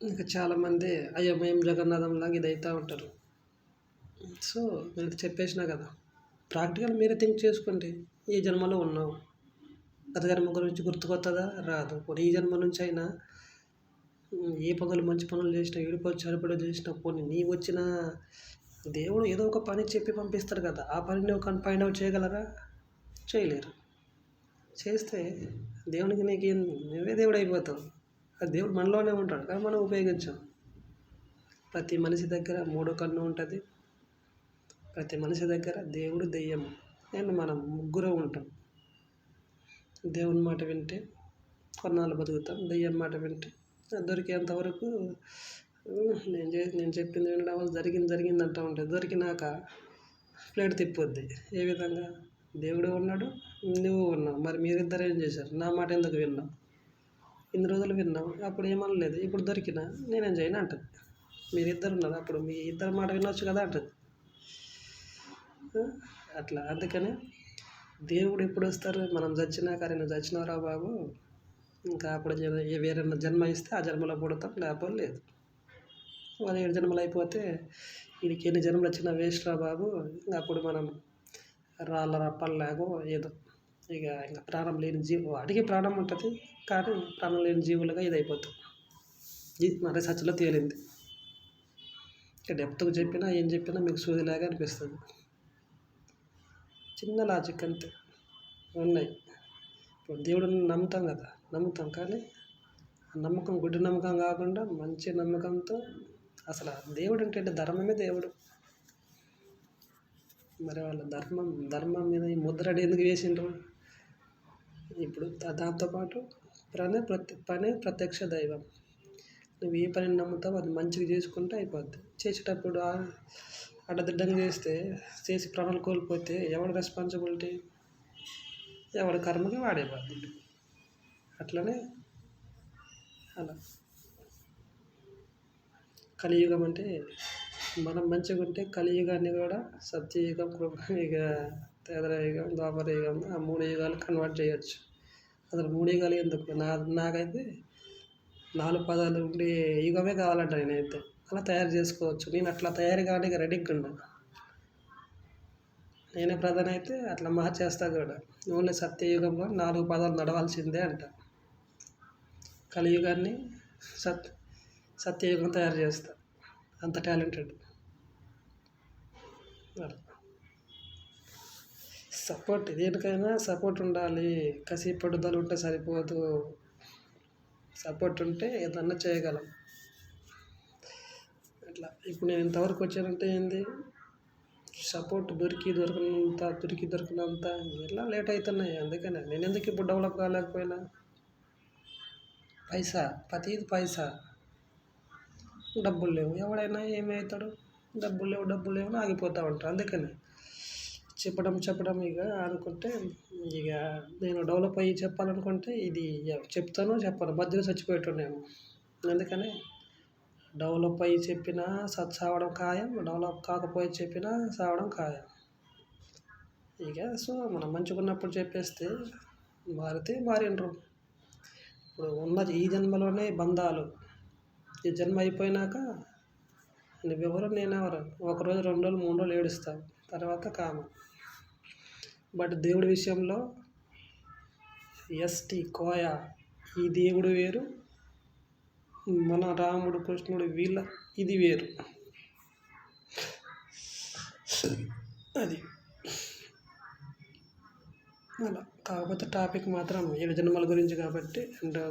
ఇంకా చాలామంది అయోమయం జగన్నాథంలాగా ఇది అవుతూ ఉంటారు. సో నేను చెప్పేసినా కదా, ప్రాక్టికల్ మీరే థింక్ చేసుకోండి. ఈ జన్మలో ఉన్నావు, గత జన్మ గురించి గుర్తుకొస్తుందా? రాదు. పోనీ ఈ జన్మ నుంచి అయినా ఏ పనులు, మంచి పనులు చేసినా, ఏడుపో చెడుపడు చేసినా, పోనీ నీ వచ్చిన దేవుడు ఏదో ఒక పని చెప్పి పంపిస్తారు కదా, ఆ పని నువ్వు ఫైండ్ అవుట్ చేయగలరా? చేయలేరు. చేస్తే దేవునికి నీకు నువ్వే దేవుడు అయిపోతావు. ఆ దేవుడు మనలోనే ఉంటాడు, కానీ మనం ఉపయోగించాం. ప్రతి మనిషి దగ్గర 3 కన్ను ఉంటుంది, ప్రతి మనిషి దగ్గర దేవుడు, దెయ్యం అండ్ మనం ముగ్గురం ఉంటాం. దేవుని మాట వింటే కొన్నాళ్ళు బతుకుతాం. దెయ్యం మాట వింటే దొరికేంత వరకు నేను చెప్పింది వినడం వల్ల జరిగింది అంటూ ఉంటుంది. దొరికినాక ప్లేట్ తిప్పొద్ది. ఏ విధంగా? దేవుడు ఉన్నాడు, నువ్వు ఉన్నావు. మరి మీరిద్దరు ఏం చేశారు? నా మాట ఎందుకు విన్నావు? ఇన్ని రోజులు విన్నావు, అప్పుడు ఏమనలేదు. ఇప్పుడు దొరికినా నేనేం చేయను అంటుంది. మీరిద్దరు ఉన్నారు, అప్పుడు మీ ఇద్దరు మాట వినొచ్చు కదా అంటుంది. అట్లా. అందుకని దేవుడు ఎప్పుడు వస్తారు? మనం చచ్చినాక, నువ్వు చచ్చినవరా బాబు, ఇంకా అప్పుడు వేరేనా జన్మ ఇస్తే ఆ జన్మలో పుడతాం, లేకపోతే లేదు. వాళ్ళు 7 జన్మలు అయిపోతే వీడికి ఎన్ని జన్మలు వచ్చినా వేస్ట్ రా బాబు, అప్పుడు మనం రాళ్ళ రప్పల్లాగో ఏదో ఇంకా ప్రాణం లేని వాటికి ప్రాణం ఉంటుంది, కానీ ప్రాణం లేని జీవులుగా ఇది అయిపోతాం. ఇది మన రీసెర్చ్లో తేలింది. ఇక డెప్త్గా చెప్పినా ఏం చెప్పినా మీకు సూదిలాగా అనిపిస్తుంది. చిన్న లాజిక్ అంతే ఉన్నాయి. ఇప్పుడు దేవుడిని నమ్ముతాం కదా, కానీ నమ్మకం గుడ్డి నమ్మకం కాకుండా మంచి నమ్మకంతో, అసలు దేవుడు అంటే ధర్మమే దేవుడు. మరి వాళ్ళ ధర్మం మీద ఈ ముద్ర ఎందుకు వేసిండ్రు? ఇప్పుడు దాంతోపాటు పనే ప్రత్యక్ష దైవం. నువ్వు ఏ పనిని నమ్ముతావు అది మంచిగా చేసుకుంటే అయిపోద్ది. చేసేటప్పుడు అడ్డదిడ్డంగా చేసి ప్రాణాలు కోల్పోతే ఎవరి రెస్పాన్సిబిలిటీ? ఎవరి కర్మకి వాడే బాధ్యత. అట్లనే అలా కలియుగం అంటే మనం మంచిగా ఉంటే కలియుగాన్ని కూడా సత్యయుగం, ఇక త్రేతాయుగం, ద్వాపరయుగం, ఆ 3 యుగాలు కన్వర్ట్ చేయొచ్చు. అసలు 3 యుగాలు ఎందుకు? నాకైతే 4 పాదాలు ఉండే యుగమే కావాలంట. నేనైతే అలా తయారు చేసుకోవచ్చు. నేను అట్లా తయారు కానీ రెడీగా ఉన్నా. నేనే ప్రధాన అయితే అట్లా మార్చేస్తా కూడా. ఓన్లీ సత్యయుగంలో 4 పాదాలు నడవాల్సిందే అంట. కలియుగాన్ని సత్యయుగం తయారు చేస్తా. అంత టాలెంటెడ్. సపోర్ట్ దేనికైనా సపోర్ట్ ఉండాలి. కసి పట్టుదల ఉంటే సరిపోదు. సపోర్ట్ ఉంటే ఏదన్నా చేయగలం. అట్లా ఇప్పుడు నేను ఇంతవరకు వచ్చానంటే ఏంది? సపోర్ట్ దొరికినంత ఎలా లేట్ అవుతున్నాయి. అందుకనే నేను ఎందుకు ఇప్పుడు డెవలప్ కాలేకపోయినా? ప్రతిది పైసా. డబ్బులు లేవు, ఎవడైనా ఏమవుతాడు? డబ్బులు లేవు ఆగిపోతూ ఉంటారు. అందుకని చెప్పడం ఇక అనుకుంటే, ఇక నేను డెవలప్ అయ్యి చెప్పాలనుకుంటే ఇది చెప్తాను చెప్పను, మధ్యలో చచ్చిపోయేటోనేమో. అందుకని డెవలప్ అయ్యి చెప్పినా సావడం ఖాయం, డెవలప్ కాకపోయి చెప్పినా సావడం ఖాయం. ఇక సో మనం మంచిగున్నప్పుడు చెప్పేస్తే మారిండ్రు. ఇప్పుడు ఉన్నది ఈ జన్మలోనే బంధాలు. ఈ జన్మ అయిపోయినాక నువ్వెవరు నేనెవరు, 1 రోజు 2 రోజులు 3 రోజులు ఏడుస్తావు, తర్వాత కామం. బట్ దేవుడి విషయంలో కోయ, ఈ దేవుడు వేరు, మన రాముడు, కృష్ణుడు ఇది వేరు. అది అలా. కాకపోతే టాపిక్ మాత్రం 7 జన్మల గురించి కాబట్టి, అండ్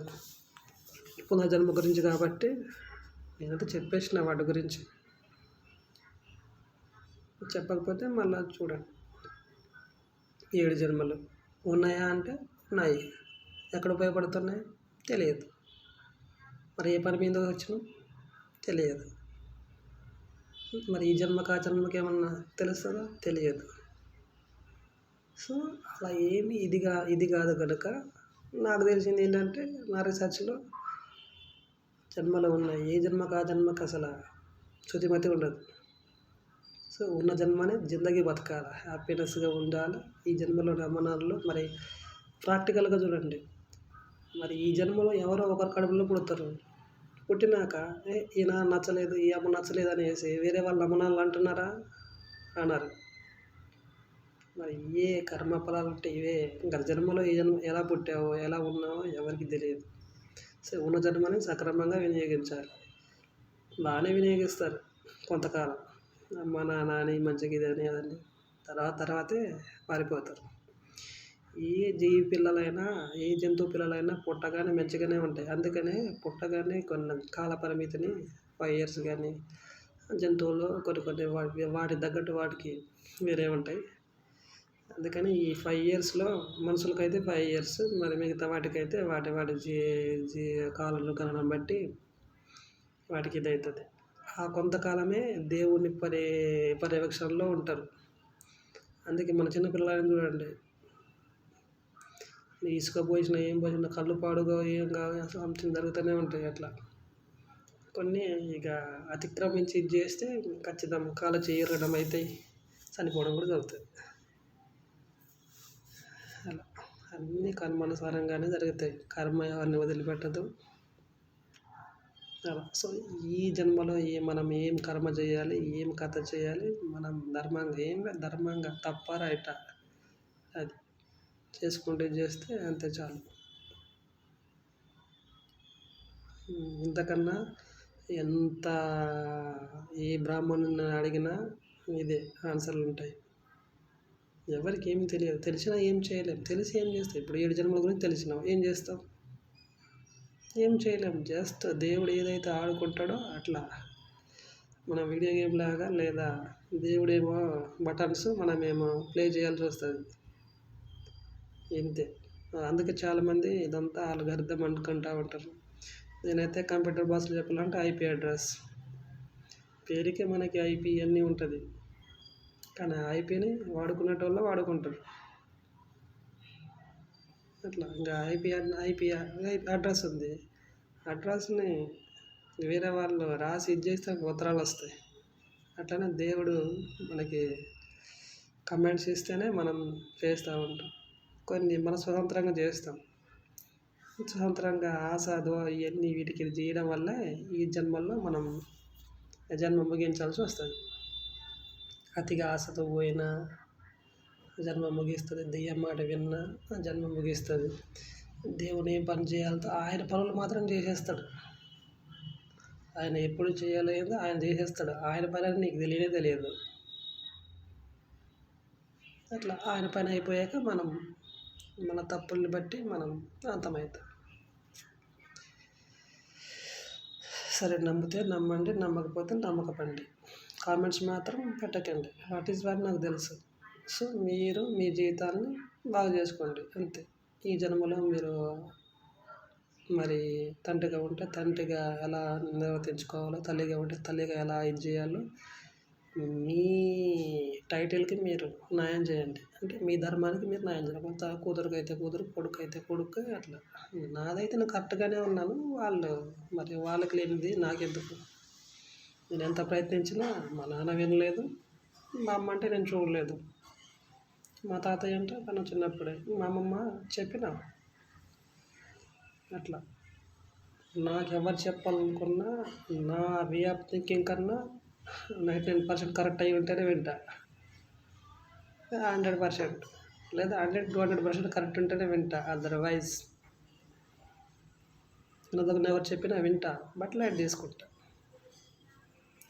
పునర్జన్మ గురించి కాబట్టి నేనైతే చెప్పేసిన వాటి గురించి. చెప్పకపోతే మళ్ళీ చూడండి. 7 జన్మలు ఉన్నాయా అంటే ఉన్నాయి. ఎక్కడ ఉపయోగపడుతున్నాయి తెలియదు. మరి ఏ పని మీద వచ్చినాం తెలియదు. మరి ఈ జన్మకి ఆ జన్మకి ఏమన్నా తెలుస్తుందా? తెలియదు. సో అలా ఏమి ఇది కాదు కనుక నాకు తెలిసింది ఏంటంటే, నా రీసెర్చ్లో జన్మలు ఉన్నాయి. ఏ జన్మకి ఆ జన్మకి అసలు శుతిమతి ఉండదు. సో ఉన్న జన్మనే జిందగీ బతకాలి, హ్యాపీనెస్గా ఉండాలి. ఈ జన్మలో రమణాల్లో మరి ప్రాక్టికల్గా చూడండి. మరి ఈ జన్మలో ఎవరో ఒకరు కడుపులో పుడతారు. పుట్టినాక ఈయన నచ్చలేదు, ఈ అమ్మ నచ్చలేదు అనేసి వేరే వాళ్ళ నమనాలు అంటున్నారా? అన్నారు. మరి ఏ కర్మఫలాలు అంటే ఇవే. ఇంకా జన్మలో ఈ జన్మ ఎలా పుట్టావో ఎలా ఉన్నావో ఎవరికి తెలియదు. సో ఉన్న జన్మని సక్రమంగా వినియోగించాలి. బాగానే వినియోగిస్తారు కొంతకాలం, అమ్మ నాన్న అని మంచిగా ఇదని అదని, తర్వాతే మారిపోతారు. ఏ జీవి పిల్లలైనా ఏ జంతువు పిల్లలైనా పుట్టగానే మంచిగానే ఉంటాయి. అందుకనే పుట్టగానే కొన్ని కాల పరిమితిని 5 years కానీ జంతువులు కొన్ని కొన్ని వాటికి తగ్గట్టు వాటికి వేరే ఉంటాయి. అందుకని ఈ 5 ఇయర్స్‌లో మనుషులకైతే 5 ఇయర్స్, మరి మిగతా వాటికైతే వాటి వాటి కాలాలు గణన బట్టి వాటికి ఇదవుతుంది. ఆ కొంతకాలమే దేవుని పర్యవేక్షణలో ఉంటారు. అందుకే మన చిన్న పిల్లలని చూడండి, ఇసుక పోసినా ఏం పోసినా కళ్ళు పాడుగా ఏం కావు సంథింగ్ జరుగుతూనే ఉంటాయి. అట్లా కొన్ని ఇక అతిక్రమించి ఇది చేస్తే ఖచ్చితంగా కాలు చేయరడం అవుతాయి, చనిపోవడం కూడా జరుగుతుంది. అలా అన్నీ కర్మానుసారంగానే జరుగుతాయి. కర్మ ఎవరిని వదిలిపెట్టదు. అలా సో ఈ జన్మలో మనం ఏం కర్మ చేయాలి, ఏం కథ చేయాలి, మనం ధర్మంగా తప్ప రైటా అది చేసుకుంటే చేస్తే అంతే చాలు. ఇంతకన్నా ఎంత ఏ బ్రాహ్మణుని అడిగినా ఇదే ఆన్సర్లు ఉంటాయి. ఎవరికి ఏం తెలియదు, తెలిసినా ఏం చేయలేం. తెలిసి ఏం చేస్తాం? ఇప్పుడు 7 జన్మల గురించి తెలిసినావు, ఏం చేస్తాం? ఏం చేయలేం. జస్ట్ దేవుడు ఏదైతే ఆడుకుంటాడో అట్లా మన వీడియో గేమ్ లాగా, లేదా దేవుడేమో బటన్స్ మనమేమో ప్లే చేయాల్సి వస్తుంది. ఇంతే. అందుకే చాలామంది ఇదంతా అల్గారిథం అనుకుంటూ ఉంటారు. నేనైతే కంప్యూటర్ భాషలో చెప్పాలంటే ఐపీ అడ్రస్. పేరుకే మనకి ఐపీ అన్నీ ఉంటుంది, కానీ ఐపీని వాడుకునేటోళ్ళు వాడుకుంటారు. అట్లా ఇంకా ఐపీ అడ్రస్ ఉంది. అడ్రస్ని వేరే వాళ్ళు రాసి ఇది చేస్తే ఉత్తరాలు వస్తాయి. అట్లనే దేవుడు మనకి కమెంట్స్ ఇస్తేనే మనం చేస్తూ ఉంటాం. కొన్ని మన స్వతంత్రంగా చేస్తాం. స్వతంత్రంగా ఆశదో ఇవన్నీ వీటికి చేయడం వల్ల ఈ జన్మల్లో మనం జన్మ ముగించాల్సి వస్తుంది. అతిగా ఆశతో పోయినా జన్మ ముగిస్తుంది, దెయ్యం మాట విన్నా జన్మ ముగిస్తుంది. దేవుడు ఏం పని చేయాలో ఆయన పనులు మాత్రం చేసేస్తాడు. ఆయన ఎప్పుడు చేయలేదో ఆయన చేసేస్తాడు. ఆయన పని అని నీకు తెలియదు. అట్లా ఆయన పని అయిపోయాక మనం మన తప్పుల్ని బట్టి మనం అంతమవుతాం. సరే, నమ్మితే నమ్మండి, నమ్మకపోతే నమ్మకపోండి. కామెంట్స్ మాత్రం పెట్టకండి. వాట్ ఈజ్ వాట్ నాకు తెలుసు. సో మీరు మీ జీవితాన్ని బాగు చేసుకోండి అంతే. ఈ జన్మలో మీరు మరి తండ్రిగా ఉంటే తండ్రిగా ఎలా నిర్వర్తించుకోవాలో, తల్లిగా ఉంటే తల్లిగా ఎలా ఇది చేయాలో మీ టైటిల్కి మీరు న్యాయం చేయండి. అంటే మీ ధర్మానికి మీరు న్యాయం చేయాలి. కొంత కూతురుకు అయితే కూతురు, కొడుకు అయితే కొడుకు, అట్లా. నాదైతే నేను కరెక్ట్గానే ఉన్నాను. మరి వాళ్ళకి లేనిది నాకెందుకు? నేను ఎంత ప్రయత్నించినా మా నాన్న వినలేదు, మా అమ్మ అంటే నేను చూడలేదు, మా తాతయ్య అంటే తను చిన్నప్పుడే, మా అమ్మమ్మ చెప్పిన అట్లా. నాకు ఎవరు చెప్పాలనుకున్నా నా వే ఆఫ్ థింకింగ్ కన్నా 99% కరెక్ట్ అయి ఉంటేనే వింటా. 100% లేదా 100-200% కరెక్ట్ ఉంటేనే వింటా. అదర్వైజ్ నన్ను ఎవరు చెప్పినా వింటా, బట్ లైట్ తీసుకుంటా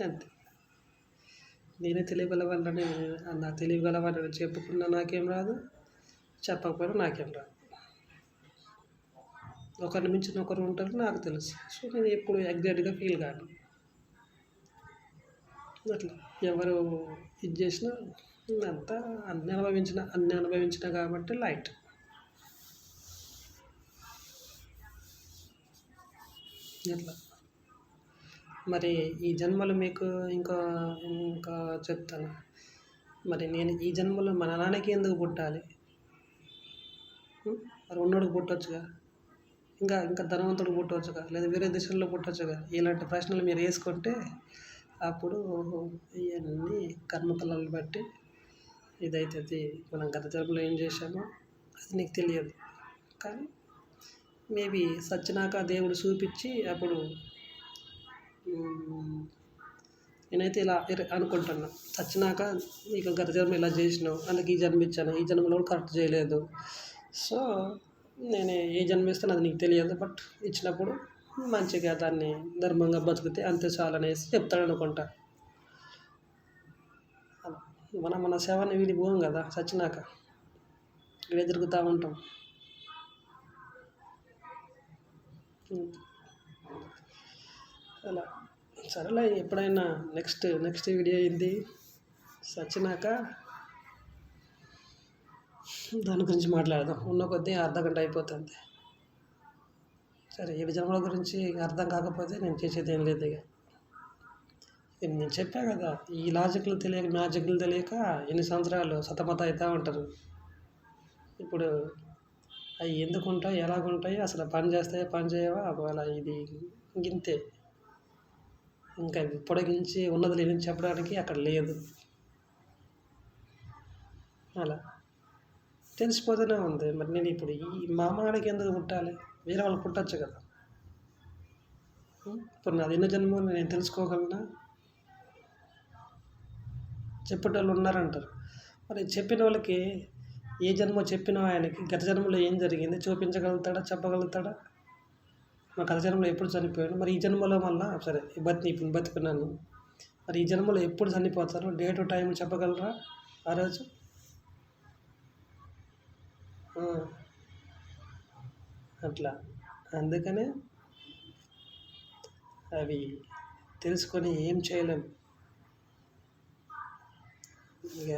అంతే. నేనే తెలియగలవాలని నా తెలియగలవాలని చెప్పుకున్నా నాకేం రాదు, చెప్పకపోయినా నాకేం రాదు. ఒకరిని మించిన ఒకరు ఉంటారు నాకు తెలుసు. సో నేను ఎప్పుడు ఎగ్జాక్ట్గా ఫీల్ కాను. అట్లా ఎవరు ఇది చేసినా అంతా అన్నీ అనుభవించిన కాబట్టి లైట్. అట్లా మరి ఈ జన్మలో మీకు ఇంకా చెప్తాను. మరి నేను ఈ జన్మలో మా నాన్నకి ఎందుకు పుట్టాలి? మరి ఉన్నోడికి పుట్టొచ్చుగా, ఇంకా ధనవంతుడు పుట్టవచ్చుగా, లేదా వేరే దేశంలో పుట్టవచ్చుగా. ఇలాంటి ప్రశ్నలు మీరు వేసుకుంటే అప్పుడు ఇవన్నీ కర్మఫలాలను బట్టి ఇదవుతుంది. మనం గత జన్మలో ఏం చేశామో అది నీకు తెలియదు. కానీ మేబీ సచ్చినాక దేవుడు చూపించి అప్పుడు నేనైతే ఇలా అనుకుంటున్నా, చచ్చినాక నీకు గత జన్మ ఇలా చేసినావు, అందుకు ఈ జన్మ ఇచ్చాను, ఈ జన్మలో కరెక్ట్ చేయలేదు. సో నేను ఏ జన్మ ఇస్తాను అది నీకు తెలియదు, బట్ ఇచ్చినప్పుడు మంచిగా దాన్ని ధర్మంగా బతికితే అంతే చాలు అనేసి చెప్తాడు అనుకుంటా. మన సేవని వీడి పోం కదా, చచ్చినాక ఇక్కడే తిరుగుతూ ఉంటాం. అలా సరేలే ఎప్పుడైనా నెక్స్ట్ వీడియో అయింది సచ్చినాక దాని గురించి మాట్లాడదాం. ఉన్న కొద్దీ అర్ధగంట అయిపోతుంది. సరే, ఈ జన్మల గురించి అర్థం కాకపోతే నేను చేసేది ఏం లేదు. ఇక నేను చెప్పా కదా, ఈ లాజిక్లు తెలియక మ్యాజిక్లు తెలియక ఎన్ని సంవత్సరాలు సతమత అవుతూ ఉంటారు. ఇప్పుడు అవి ఎందుకు ఉంటాయి, ఎలాగుంటాయి, అసలు పని చేస్తాయా పని చేయవా, ఒకవేళ ఇది ఇంతే. ఇంకా పొడిగించి ఉన్నది లేని చెప్పడానికి అక్కడ లేదు. అలా తెలిసిపోతూనే ఉంది. మరి నేను ఇప్పుడు ఈ మామాడికి ఎందుకు పుట్టాలి, వేరే వాళ్ళు పుట్టచ్చు కదా. ఇప్పుడు నాది ఎన్నో జన్మ నేను తెలుసుకోగలనా? చెప్పేటోళ్ళు ఉన్నారంటారు. మరి చెప్పిన వాళ్ళకి ఏ జన్మ చెప్పినా ఆయనకి గత జన్మలో ఏం జరిగింది చూపించగలుగుతాడా, చెప్పగలుగుతాడా? మా గత జన్మలో ఎప్పుడు చనిపోయాను, మరి ఈ జన్మలో మళ్ళా సరే ఇప్పుడు బతుకున్నాను, మరి ఈ జన్మలో ఎప్పుడు చనిపోతారు, డేటు టైం చెప్పగలరా ఆ రోజు? అట్లా అందుకనే అవి తెలుసుకొని ఏం చేయలేం. ఇక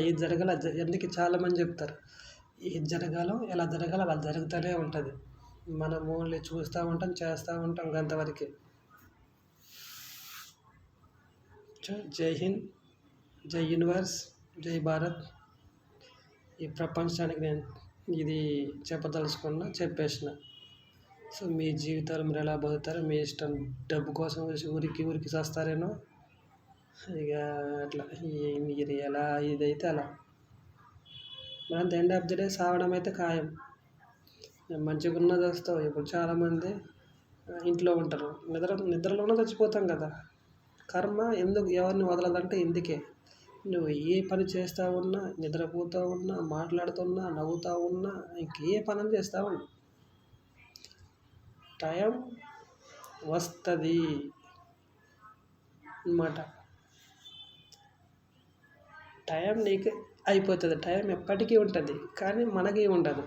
ఏది జరగాల ఎందుకు చాలామంది చెప్తారు, ఏది జరగాలో ఎలా జరగాలో అలా జరుగుతూనే ఉంటుంది. మనం ఓన్లీ చూస్తూ ఉంటాం, చేస్తూ ఉంటాం, అంతవరకే. జై హింద్, జై యూనివర్స్, జై భారత్. ఈ ప్రపంచానికి నేను ఇది చెప్పేసిన. సో మీ జీవితాలు మీరు ఎలా బతుకుతారో మీ ఇష్టం. డబ్బు కోసం ఊరికి చేస్తారేనో ఇక అట్లా మీరు ఎలా ఇదైతే అలా. మనంత ఎండ్ ఆఫ్ ది డే సావడం అయితే ఖాయం. మంచిగా ఉన్నది వస్తావు. ఇప్పుడు చాలామంది ఇంట్లో ఉంటారు, నిద్రలోనే చచ్చిపోతాం కదా. కర్మ ఎందుకు ఎవరిని వదలదంటే ఇందుకే. నువ్వు ఏ పని చేస్తూ ఉన్నా, నిద్రపోతూ ఉన్నా, మాట్లాడుతున్నా, నవ్వుతూ ఉన్నా, ఇంకే పనులు చేస్తూ ఉన్నా టైం వస్తుంది అన్నమాట. టైం నీకు అయిపోతుంది. టైం ఎప్పటికీ ఉంటుంది, కానీ మనకి ఉండదు.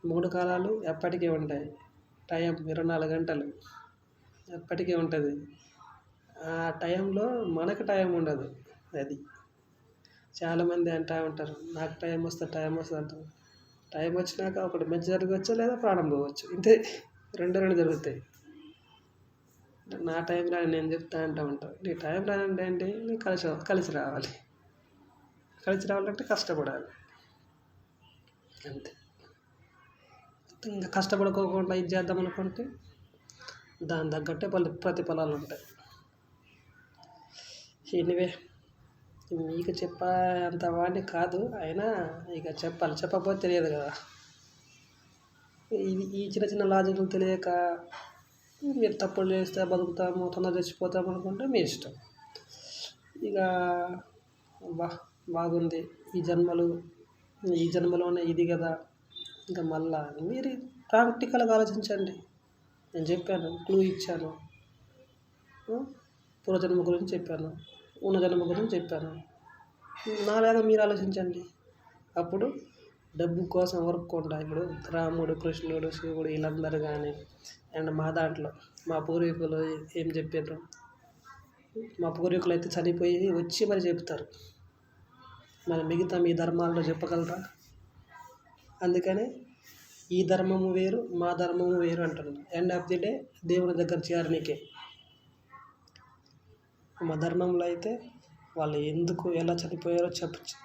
3 కాలాలు ఎప్పటికీ ఉంటాయి. టైం 24 గంటలు ఎప్పటికీ ఉంటుంది. ఆ టైంలో మనకు టైం ఉండదు. అది చాలామంది అంటూ ఉంటారు, నాకు టైం వస్తుంది అంటారు. టైం వచ్చినాక ఒకటి మంచి జరగవచ్చు, లేదా ప్రాణం పోవచ్చు. ఇంతే, రెండు జరుగుతాయి. నా టైం రాని నేను చెప్తా ఉంటాను. నీ టైం రానంటే ఏంటి, నీకు కలిసి రావాలి. కలిసి రావాలంటే కష్టపడాలి, అంతే. ఇంకా కష్టపడుకోకుండా ఇది చేద్దాం అనుకుంటే దాని తగ్గట్టే ప్రతిఫలాలు ఉంటాయి. ఎనివే, మీకు చెప్పేంత వాడిని కాదు, అయినా ఇక చెప్పకపోతే తెలియదు కదా. ఈ చిన్న లాజిక్లు తెలియక మీరు తప్పులు చేస్తే బతుకుతాము, తొందర చచ్చిపోతాము అనుకుంటే మీ ఇష్టం. ఇక బాగుంది, ఈ జన్మలోనే ఇది కదా. ఇంకా మళ్ళా మీరు ప్రాక్టికల్గా ఆలోచించండి. నేను చెప్పాను, క్లూ ఇచ్చాను, పూర్వజన్మ గురించి చెప్పాను, ఉన్న జన్మ గురించి చెప్పాను. నాలాగా మీరు ఆలోచించండి. అప్పుడు డబ్బు కోసం వర్క్కుండా ఇప్పుడు రాముడు, కృష్ణుడు, శివుడు వీళ్ళందరూ కానీ, అండ్ మా దాంట్లో మా పూర్వీకులు ఏం చెప్పారు, మా పూర్వీకులు అయితే చనిపోయి వచ్చి మరి చెప్తారు. మరి మిగతా మీ ధర్మాల్లో చెప్పగలరా? అందుకనే ఈ ధర్మము వేరు, మా ధర్మము వేరు అంటున్నాను. ఎండ్ ఆఫ్ ది డే దేవుని దగ్గర చేరనీకే. మా ధర్మంలో అయితే వాళ్ళు ఎందుకు ఎలా చనిపోయారో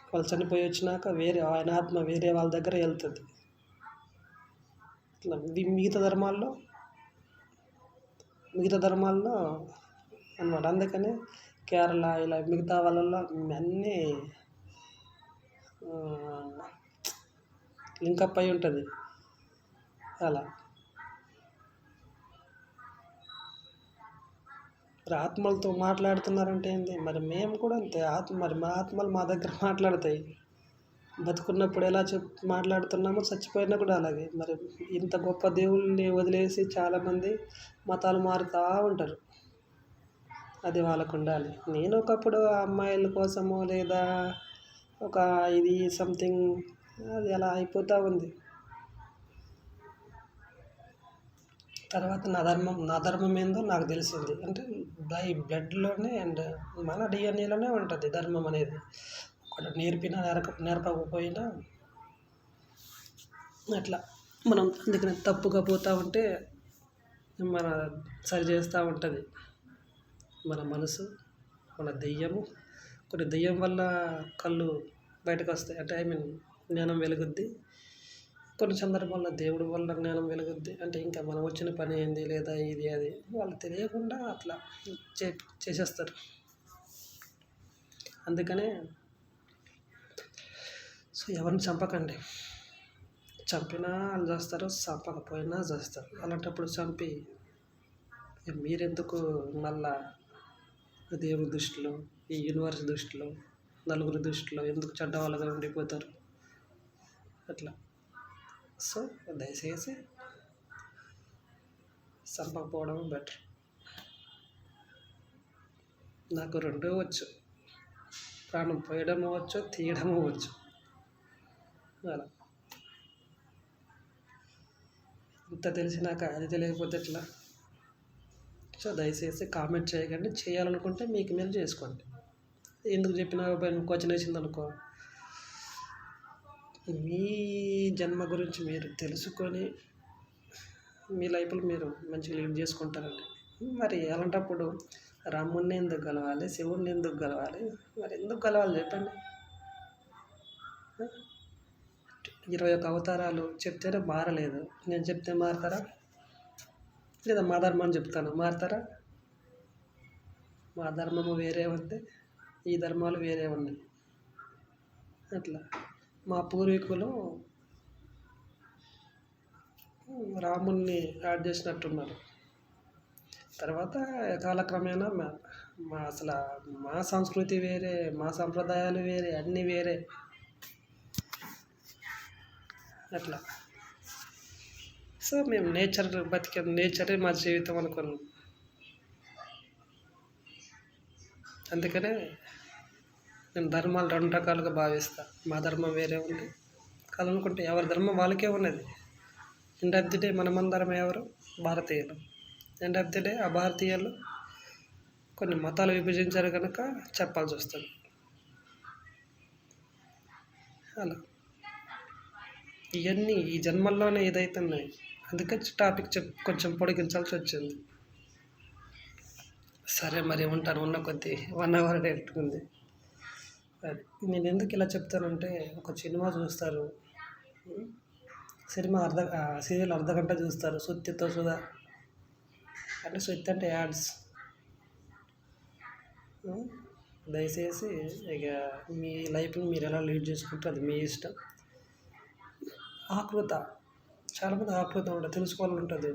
వాళ్ళు చనిపోయి వచ్చినాక ఆయన ఆత్మ వేరే వాళ్ళ దగ్గర వెళ్తుంది. ఇట్లా మిగతా ధర్మాల్లో అన్నమాట. అందుకనే కేరళ ఇలా మిగతా వాళ్ళల్లో అన్నీ లింకప్ అయి ఉంటుంది. అలా మరి ఆత్మలతో మాట్లాడుతున్నారంటే ఏంటి? మరి మేము కూడా అంతే. మరి మా ఆత్మలు మా దగ్గర మాట్లాడతాయి. బతుకున్నప్పుడు ఎలా మాట్లాడుతున్నామో చచ్చిపోయినా కూడా అలాగే. మరి ఇంత గొప్ప దేవుళ్ళని వదిలేసి చాలామంది మతాలు మారుతూ ఉంటారు. అది వాళ్ళకు ఉండాలి. నేను ఒకప్పుడు అమ్మాయిల కోసమో లేదా ఒక ఇది సంథింగ్ అది అలా అయిపోతూ ఉంది. తర్వాత నా ధర్మం ఏందో నాకు తెలిసింది. అంటే బ్లడ్‌లోనే అండ్ మన డీఎన్ఏలోనే ఉంటది ధర్మం అనేది. ఒకటి నేర్పినా నేర్పకపోయినా అట్లా మనం అందుకని తప్పుగా పోతా ఉంటే మన సరి చేస్తూ ఉంటది మన మనసు, మన దెయ్యము. కొన్ని దెయ్యం వల్ల కళ్ళు బయటకొస్తాయి. అంటే జ్ఞానం వెలుగుద్ది. కొన్ని సందర్భాల్లో దేవుడి వల్ల జ్ఞానం వెలుగుద్ది. అంటే ఇంకా మనం వచ్చిన పని ఏంది లేదా ఇది అది వాళ్ళు తెలియకుండా అట్లా చే చేసేస్తారు. అందుకనే ఎవరిని చంపకండి. చంపినా వాళ్ళు చేస్తారు, చంపకపోయినా చేస్తారు. అలాంటప్పుడు చంపి మీరెందుకు మళ్ళా దేవుడి దృష్టిలో, ఈ యూనివర్స్ దృష్టిలో, నలుగురి దృష్టిలో ఎందుకు చెడ్డవాళ్ళుగా ఉండిపోతారు? అట్లా. దయచేసి చంపకపోవడం బెటర్. నాకు రెండూ వచ్చు. ప్రాణం పోయడము వచ్చు, తీయడము వచ్చు. అలా ఇంత తెలిసినాక అది తెలియకపోతే ఎట్లా? దయచేసి కామెంట్ చేయకండి. చేయాలనుకుంటే మీకు మీరు చేసుకోండి. ఎందుకు చెప్పినా క్వశ్చన్ వేసిందనుకో, మీ జన్మ గురించి మీరు తెలుసుకొని మీ లైఫ్లో మీరు మంచిగా లీడ్ చేసుకుంటారండి. మరి అలాంటప్పుడు రాముడిని ఎందుకు కలవాలి, శివుడిని ఎందుకు కలవాలి? మరి ఎందుకు కలవాలి చెప్పండి? 21 అవతారాలు చెప్తేనే మారలేదు. నేను చెప్తే మారుతారా? లేదా మా ధర్మాన్ని చెప్తాను మారుతారా? మా ధర్మము వేరే ఉంది, ఈ ధర్మాలు వేరే ఉన్నాయి. అట్లా మా పూర్వీకులు రాముణ్ణి యాడ్ చేసినట్టున్నారు. తర్వాత కాలక్రమేణా మా సంస్కృతి వేరే, మా సంప్రదాయాలు వేరే, అన్నీ వేరే. అట్లా మేము నేచరే మా జీవితం అనుకున్నాం. అందుకనే నేను ధర్మాలు 2 రకాలుగా భావిస్తాను. మా ధర్మం వేరే ఉంది కాదనుకుంటే ఎవరి ధర్మం వాళ్ళకే ఉన్నది. ఎండ్ ఆఫ్ ది డే మనమందరం ఎవరు? భారతీయులు. ఎండ్ ఆఫ్ ది డే ఆ భారతీయులు కొన్ని మతాలు విభజించారు కనుక చెప్పాల్సి వస్తుంది. అలా ఇవన్నీ ఈ జన్మల్లోనే ఏదైతున్నాయి. అందుకే టాపిక్ కొంచెం పొడిగించాల్సి వచ్చింది. సరే మరి ఉంటాను. ఉన్న కొద్దీ 1 అవర్ డైరెక్ట్ ఉంది. నేను ఎందుకు ఇలా చెప్తానంటే, ఒక సినిమా చూస్తారు, సీరియల్ అర్ధగంట చూస్తారు, సుత్తితో సుధా. అంటే సుత్తి అంటే యాడ్స్. దయచేసి ఇక మీ లైఫ్ని మీరు ఎలా లీడ్ చేసుకుంటారో అది మీ ఇష్టం. చాలామంది ఆకృత ఉంటుంది, తెలుసుకోవాలని ఉంటుంది.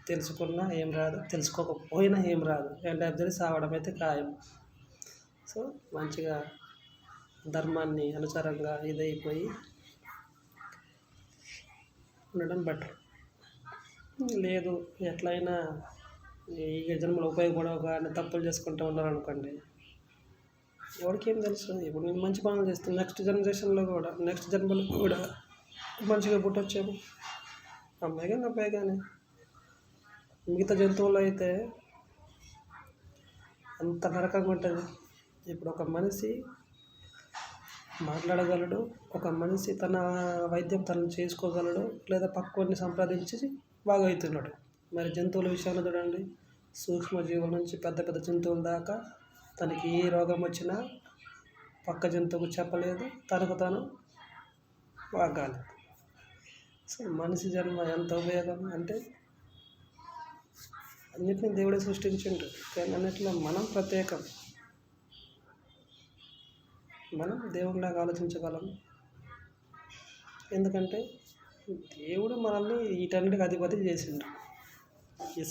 తెలుసుకున్నా ఏం రాదు, తెలుసుకోకపోయినా ఏం రాదు. ఎండ్ ఆఫ్ ది డే సావడం అయితే ఖాయం. మంచిగా ధర్మాన్ని అనుసారంగా ఇదైపోయి ఉండడం బెటర్. లేదు ఎట్లయినా ఈ జన్మలో ఉపయోగపడవు కానీ తప్పులు చేసుకుంటూ ఉన్నారనుకోండి, ఎవరికేం తెలుసు? ఇప్పుడు నేను మంచి పనులు చేస్తాను, నెక్స్ట్ జన్మలో కూడా మంచిగా పుట్టొచ్చేమో. అబ్బాయి కానీ మిగతా జంతువులు అయితే అంత నరకంగా ఉంటుంది. ఇప్పుడు ఒక మనిషి మాట్లాడగలడు, ఒక మనిషి తన వైద్యం తను చేసుకోగలడు, లేదా పక్కోడిని సంప్రదించి బాగా అవుతున్నాడు. మరి జంతువుల విషయంలో చూడండి, సూక్ష్మజీవుల నుంచి పెద్ద పెద్ద జంతువుల దాకా తనకి ఏ రోగం వచ్చినా పక్క జంతువుకు చెప్పలేదు, తనకు తాను వాగాలి. మనిషి జన్మ ఎంత ఉపయోగం అంటే, అన్నిటిని దేవుడే సృష్టించిండు, కానీ అన్నిటిలో మనం ప్రత్యేకం. మనం దేవుడిలాగా ఆలోచించగలం. ఎందుకంటే దేవుడు మనల్ని వీటన్నిటికి అధిపతి చేసిండు, ఈ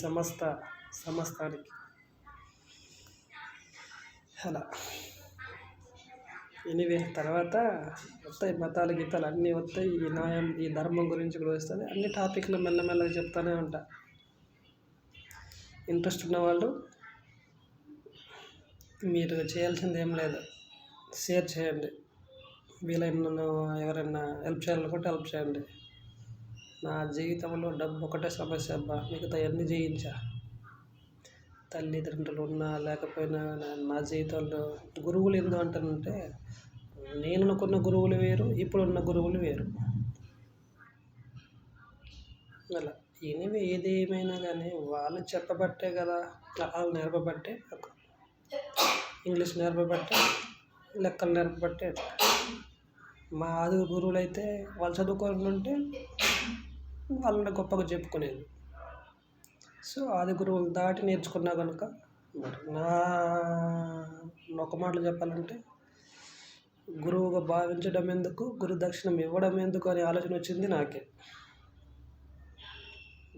సమస్తానికి. అలా ఎనీవే, తర్వాత వస్తాయి మతాలు గీతాలు అన్నీ వస్తాయి. ఈ న్యాయం, ఈ ధర్మం గురించి కూడా వస్తుంది. అన్ని టాపిక్లు మెల్లమెల్లగా చెప్తానే ఉంటా. ఇంట్రెస్ట్ ఉన్నవాళ్ళు మీరు చేయాల్సింది ఏం లేదు, షేర్ చేయండి. వీలైన ఎవరైనా హెల్ప్ చేయాలనుకుంటే హెల్ప్ చేయండి. నా జీవితంలో డబ్బు ఒకటే సమస్య అబ్బా, మిగతా అన్నీ జయించా. తల్లిదండ్రులు ఉన్నా లేకపోయినా నా జీవితంలో గురువులు ఎందుకు అంటానంటే, నేను అనుకున్న గురువులు వేరు, ఇప్పుడున్న గురువులు వేరు. అలా ఎనివే ఏది ఏమైనా కానీ వాళ్ళు చెప్పబట్టే కదా, వాళ్ళు నేర్పబట్టే నాకు ఇంగ్లీష్ నేర్పబట్టే, లెక్కలు నేర్పబట్టే. మా ఆది గురువులు అయితే వాళ్ళు చదువుకొని ఉంటే వాళ్ళని గొప్పగా చెప్పుకునేది. సో ఆది గురువులు దాటి నేర్చుకున్నా కనుక మరి ఒక మాటలో చెప్పాలంటే, గురువుగా భావించడం ఎందుకు, గురు దక్షిణం ఇవ్వడం ఎందుకు అనే ఆలోచన వచ్చింది నాకే.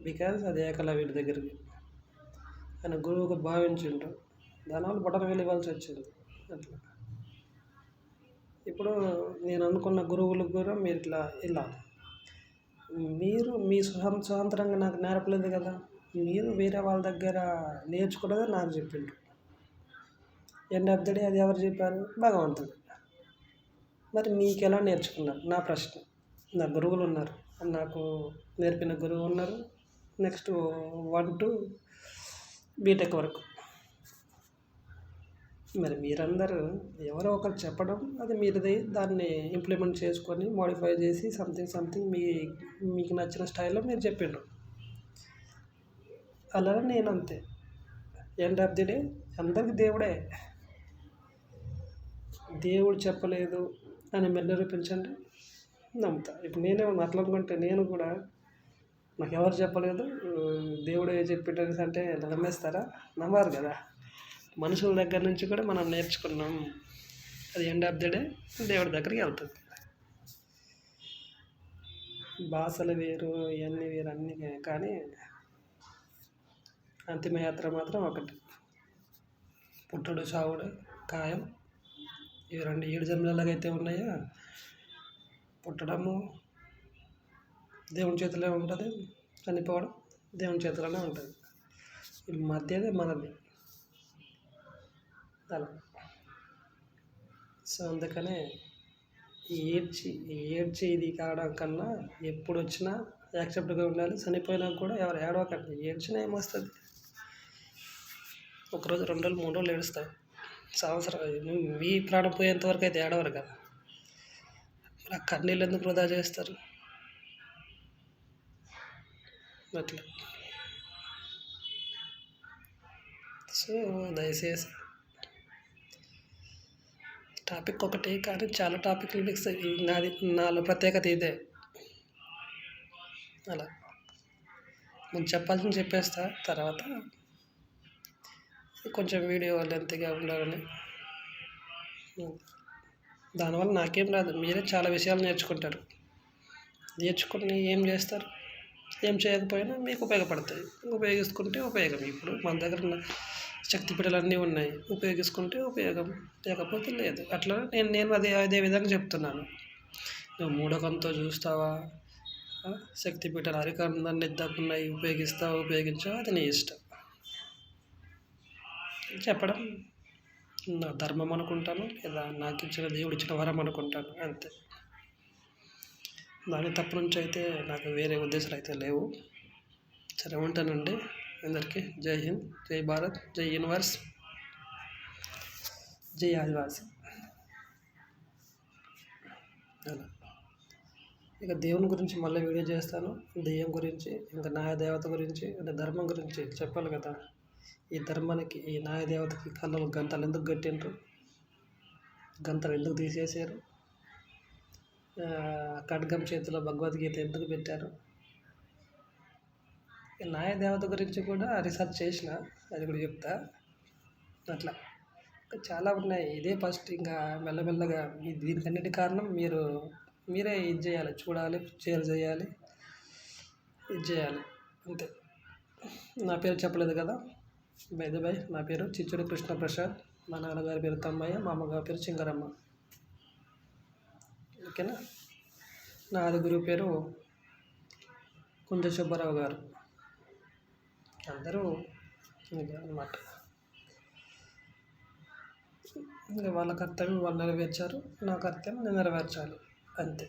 బికాజ్ అది ఏకలవ్యుడి దగ్గరికి ఆయన గురువుగా భావించిండ్రు, దానివల్ల బొటనవేలు ఇవ్వాల్సి వచ్చింది. అట్లా ఇప్పుడు నేను అనుకున్న గురువులకు కూడా మీరు ఇలా మీరు మీ స్వతంత్రంగా నాకు నేర్పలేదు కదా, మీరు వేరే వాళ్ళ దగ్గర నేర్చుకున్నదే నాకు చెప్పిండ్రు. ఎండ్ ఆఫ్ ద డే అది ఎవరు చెప్పారు? భగవంతుడు. మరి మీకు ఎలా నేర్చుకున్నారు? నా ప్రశ్న. నా గురువులు ఉన్నారు, నాకు నేర్పిన గురువు ఉన్నారు, నెక్స్ట్ 1 to బీటెక్ వరకు. మరి మీరందరూ ఎవరో ఒకరు చెప్పడం, అది మీరుది దాన్ని ఇంప్లిమెంట్ చేసుకొని మోడిఫై చేసి సంథింగ్ మీకు నచ్చిన స్టైల్లో మీరు చెప్పిండ్రు. అలానే నేను అంతే. ఎండ్ ఆఫ్ ది డే అందరికీ దేవుడే. దేవుడు చెప్పలేదు అని మీరు నిరూపించండి, నమ్ముతా. ఇప్పుడు నేనే అట్లా అనుకుంటే నేను కూడా నాకు ఎవరు చెప్పలేదు, దేవుడే చెప్పిండనేసి అంటే నమ్మేస్తారా? నమ్మరు కదా. మనుషుల దగ్గర నుంచి కూడా మనం నేర్చుకున్నాం, అది ఎండ్ ఆఫ్ ది డే దేవుడి దగ్గరికి వెళ్తుంది. భాషలు వేరు, ఇవన్నీ వేరు అన్నీ, కానీ అంతిమయాత్ర మాత్రం ఒకటి. పుట్టుడు సావుడు ఖాయం. ఇవి 2 7 జన్మలు ఎలాగైతే ఉన్నాయో, పుట్టడము దేవుని చేతిలో ఉంటుంది, చనిపోవడం దేవుని చేతిలోనే ఉంటుంది. ఈ మధ్యదే మనది అలా. సో అందుకనే ఏడ్చి ఇది కావడం కన్నా ఎప్పుడు వచ్చినా యాక్సెప్ట్గా ఉండాలి. చనిపోయినా కూడా ఎవరు ఏడవకండి, ఏడ్చినా ఏమొస్తుంది? 1 రోజు 2 రోజులు 3 రోజులు ఏడుస్తారు, సంవత్సరం మీ ప్రాణం పోయేంతవరకు అయితే ఏడవరు కదా. ఆ కన్నీళ్ళు ఎందుకు వృధా చేస్తారు? అట్లా. సో దయచేసి టాపిక్ ఒకటి కానీ చాలా టాపిక్లు మిక్స్ అయ్యి నాలో ప్రత్యేకత ఇదే. అలా నేను చెప్పాల్సింది చెప్పేస్తా, తర్వాత కొంచెం వీడియో లెంత్గా ఉండాలని. దానివల్ల నాకేం రాదు, మీరే చాలా విషయాలు నేర్చుకుంటారు. నేర్చుకుని ఏం చేస్తారు? ఏం చేయకపోయినా మీకు ఉపయోగపడతాయి. ఉపయోగించుకుంటే ఉపయోగం. ఇప్పుడు మన దగ్గర ఉన్న శక్తిపీఠాలు అన్నీ ఉన్నాయి, ఉపయోగించుకుంటే ఉపయోగం, లేకపోతే లేదు. అట్లా నేను అదే విధంగా చెప్తున్నాను. నువ్వు మూఢకంతో చూస్తావా, శక్తిపీఠాలు అరికందాన్ని ఎద్దకున్నాయి ఉపయోగిస్తావా ఉపయోగించావా, అది నీ ఇష్టం. చెప్పడం నా ధర్మం అనుకుంటాను, లేదా నాకు ఇచ్చిన దేవుడు ఇచ్చిన వరం అనుకుంటాను, అంతే. దాని తప్పు నుంచి అయితే నాకు వేరే ఉద్దేశాలు అయితే లేవు. సరే, ఉంటానండి. అందరికీ జై హింద్, జై భారత్, జై యూనివర్స్, జై ఆదివాసి. అలా ఇక దేవుని గురించి మళ్ళీ వీడియో చేస్తాను. దెయ్యం గురించి, ఇంకా న్యాయదేవత గురించి, అంటే ధర్మం గురించి చెప్పాలి కదా. ఈ ధర్మానికి, ఈ న్యాయదేవతకి కళ్ళలో గంతలు ఎందుకు కట్టిండ్రు, గంతలు ఎందుకు తీసేసారు, ఖడ్గం చేతిలో భగవద్గీత ఎందుకు పెట్టారు. న్యాయదేవత గురించి కూడా రీసెర్చ్ చేసిన, అది కూడా చెప్తా. అట్లా చాలా ఉన్నాయి. ఇదే ఫస్ట్, ఇంకా మెల్లమెల్లగా దీనికన్నిటి కారణం మీరే ఇది చేయాలి, చూడాలి, షేర్ చేయాలి, ఇది చేయాలి, అంతే. నా పేరు చెప్పలేదు కదా, బై నా పేరు చిచ్చుడి కృష్ణప్రసాద్. మా నాన్నగారి పేరు తమ్మయ్య, మా అమ్మగారి పేరు చింగరమ్మ. ఓకేనా. నా ఆది గురువు పేరు కుంజ సుబ్బారావు గారు. అందరూ అన్నమాట. ఇంకా వాళ్ళ కర్తవ్యం వాళ్ళు నెరవేర్చారు, నా కర్తవ్యం నేను నెరవేర్చాలి, అంతే.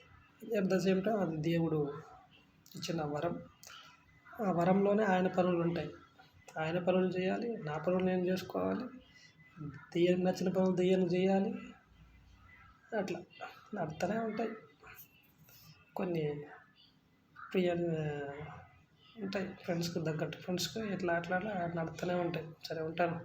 ఎట్ ద సేమ్ టైం అది దేవుడు ఇచ్చిన వరం. ఆ వరంలోనే ఆయన పనులు ఉంటాయి. ఆయన పనులు చేయాలి, నా పనులు నేను చేసుకోవాలి, దెయ్యానికి నచ్చిన పనులు దెయ్యం చేయాలి. అట్లా నడుస్తూనే ఉంటాయి. కొన్ని ప్రియ ఉంటాయి ఫ్రెండ్స్కి తగ్గట్టు. ఫ్రెండ్స్కి ఇట్లా అట్లా అట్లా నడుస్తూనే ఉంటాయి. సరే ఉంటాను.